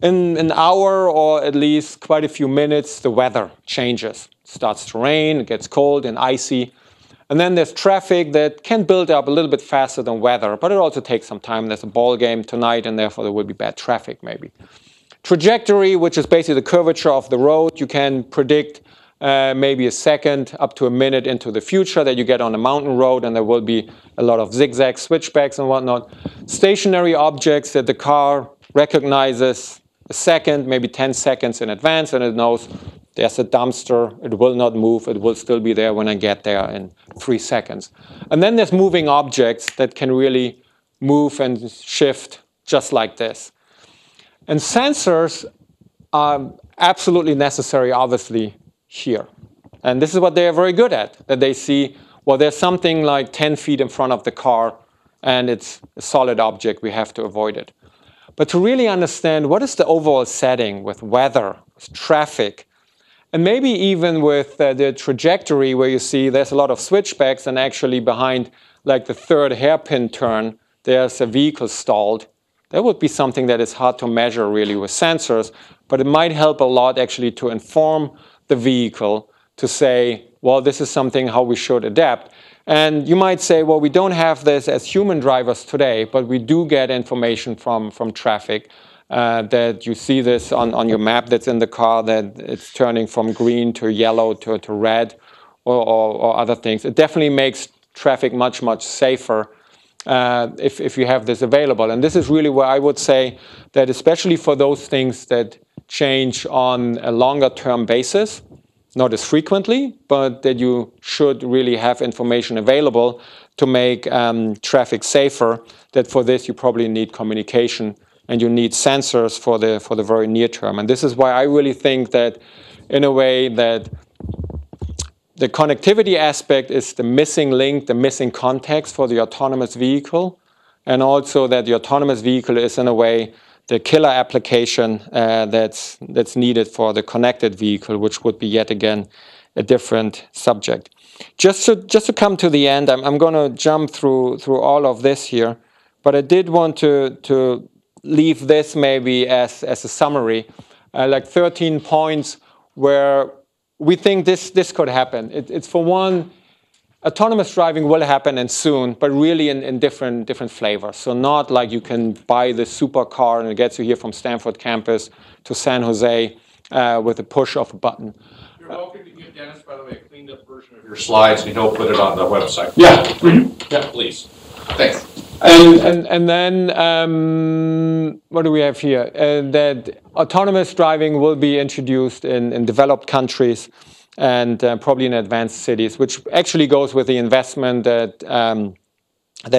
In an hour or at least quite a few minutes, the weather changes. It starts to rain, it gets cold and icy. And then there's traffic that can build up a little bit faster than weather, but it also takes some time. There's a ball game tonight, and therefore there will be bad traffic maybe. Trajectory, which is basically the curvature of the road, you can predict maybe a second up to a minute into the future that you get on a mountain road, and there will be a lot of zigzags, switchbacks, and whatnot. Stationary objects that the car recognizes a second, maybe 10 seconds in advance, and it knows there's a dumpster, it will not move, it will still be there when I get there in 3 seconds. And then there's moving objects that can really move and shift just like this. And sensors are absolutely necessary, obviously, here. And this is what they are very good at, that they see, well, there's something like 10 feet in front of the car, and it's a solid object, we have to avoid it. But to really understand what is the overall setting with weather, with traffic, and maybe even with the trajectory where you see there's a lot of switchbacks, and actually behind like the third hairpin turn, there's a vehicle stalled. That would be something that is hard to measure really with sensors, but it might help a lot actually to inform the vehicle to say, well, this is something how we should adapt. And you might say, well, we don't have this as human drivers today, but we do get information from traffic. that you see this on your map that's in the car, that it's turning from green to yellow to red or other things. It definitely makes traffic much, much safer if you have this available. And this is really where I would say that especially for those things that change on a longer term basis, not as frequently, but that you should really have information available to make traffic safer, that for this you probably need communication and you need sensors for the very near term. And this is why I really think that in a way that the connectivity aspect is the missing link, the missing context for the autonomous vehicle, and also that the autonomous vehicle is in a way the killer application that's needed for the connected vehicle, which would be yet again a different subject. Just to come to the end, I'm going to jump through all of this here, but I did want to leave this maybe as a summary, like 13 points where we think this could happen. It's for one, autonomous driving will happen and soon, but really in different flavors. So not like you can buy the supercar and it gets you here from Stanford campus to San Jose with a push of a button. You're welcome to give Dennis, by the way, a cleaned up version of your slides, and he'll put it on the website. Yeah. Yeah, please. Thanks. And then what do we have here? That autonomous driving will be introduced in developed countries and probably in advanced cities, which actually goes with the investment that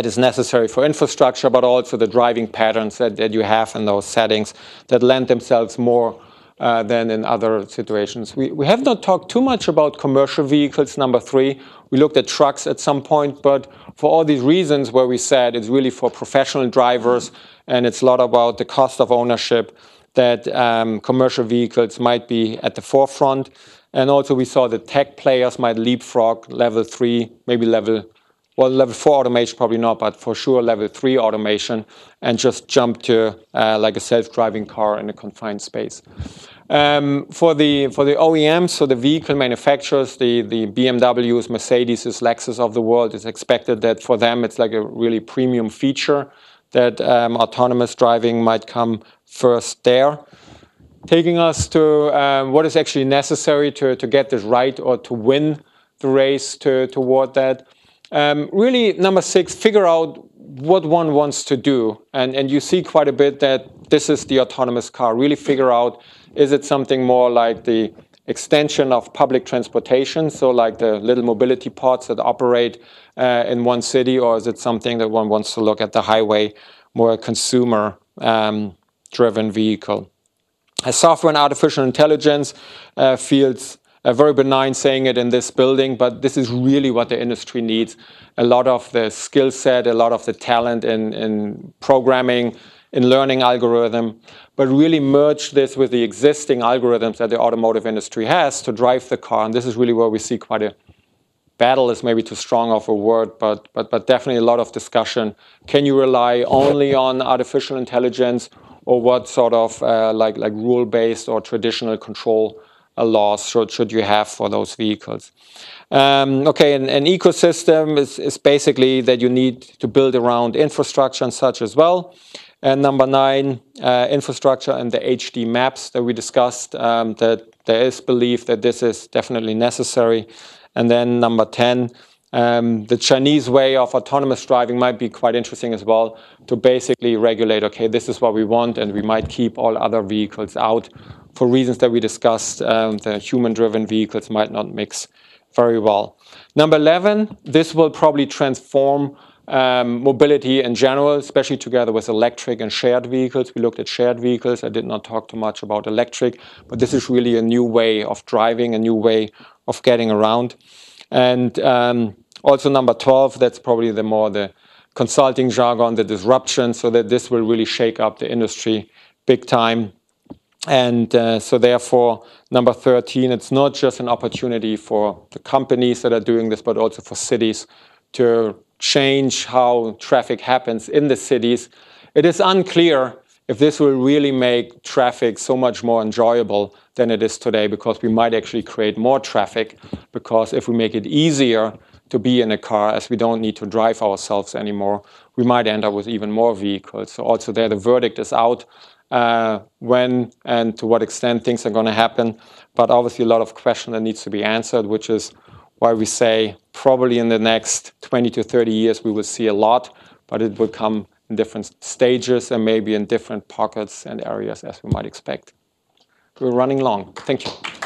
is necessary for infrastructure, but also the driving patterns that you have in those settings that lend themselves more than in other situations. We have not talked too much about commercial vehicles, number 3. We looked at trucks at some point, but for all these reasons where we said it's really for professional drivers and it's a lot about the cost of ownership, that commercial vehicles might be at the forefront. And also we saw that tech players might leapfrog level 3, maybe level 4 automation, probably not, but for sure level 3 automation, and just jump to like a self-driving car in a confined space. For the OEMs, so the vehicle manufacturers, the BMWs, Mercedes, Lexus of the world, it's expected that for them it's like a really premium feature that autonomous driving might come first there. Taking us to what is actually necessary to get this right or to win the race toward that. Really, number 6, figure out what one wants to do. And you see quite a bit that this is the autonomous car. Really figure out, is it something more like the extension of public transportation, so like the little mobility pods that operate in one city, or is it something that one wants to look at the highway, more a consumer-driven vehicle? Software and artificial intelligence feels very benign saying it in this building, but this is really what the industry needs. A lot of the skill set, a lot of the talent in programming, in learning algorithm, but really merge this with the existing algorithms that the automotive industry has to drive the car. And this is really where we see quite a battle, is maybe too strong of a word, but definitely a lot of discussion. Can you rely only on artificial intelligence, or what sort of like rule-based or traditional control laws should you have for those vehicles? Okay, an ecosystem is basically that you need to build around infrastructure and such as well. And number 9, infrastructure and the HD maps that we discussed, that there is belief that this is definitely necessary. And then number 10, the Chinese way of autonomous driving might be quite interesting as well, to basically regulate, okay, this is what we want, and we might keep all other vehicles out for reasons that we discussed. The human-driven vehicles might not mix very well. Number 11, this will probably transform mobility in general, especially together with electric and shared vehicles. We looked at shared vehicles. I did not talk too much about electric, but this is really a new way of driving, a new way of getting around. And also number 12, that's probably the consulting jargon, the disruption, so that this will really shake up the industry big time. And so therefore, number 13, it's not just an opportunity for the companies that are doing this, but also for cities to change how traffic happens in the cities. It is unclear if this will really make traffic so much more enjoyable than it is today, because we might actually create more traffic, because if we make it easier to be in a car, as we don't need to drive ourselves anymore, we might end up with even more vehicles. So also there, the verdict is out. when and to what extent things are going to happen, but obviously a lot of questions that needs to be answered, which is why we say probably in the next 20 to 30 years we will see a lot, but it will come in different stages and maybe in different pockets and areas as we might expect. We're running long. Thank you.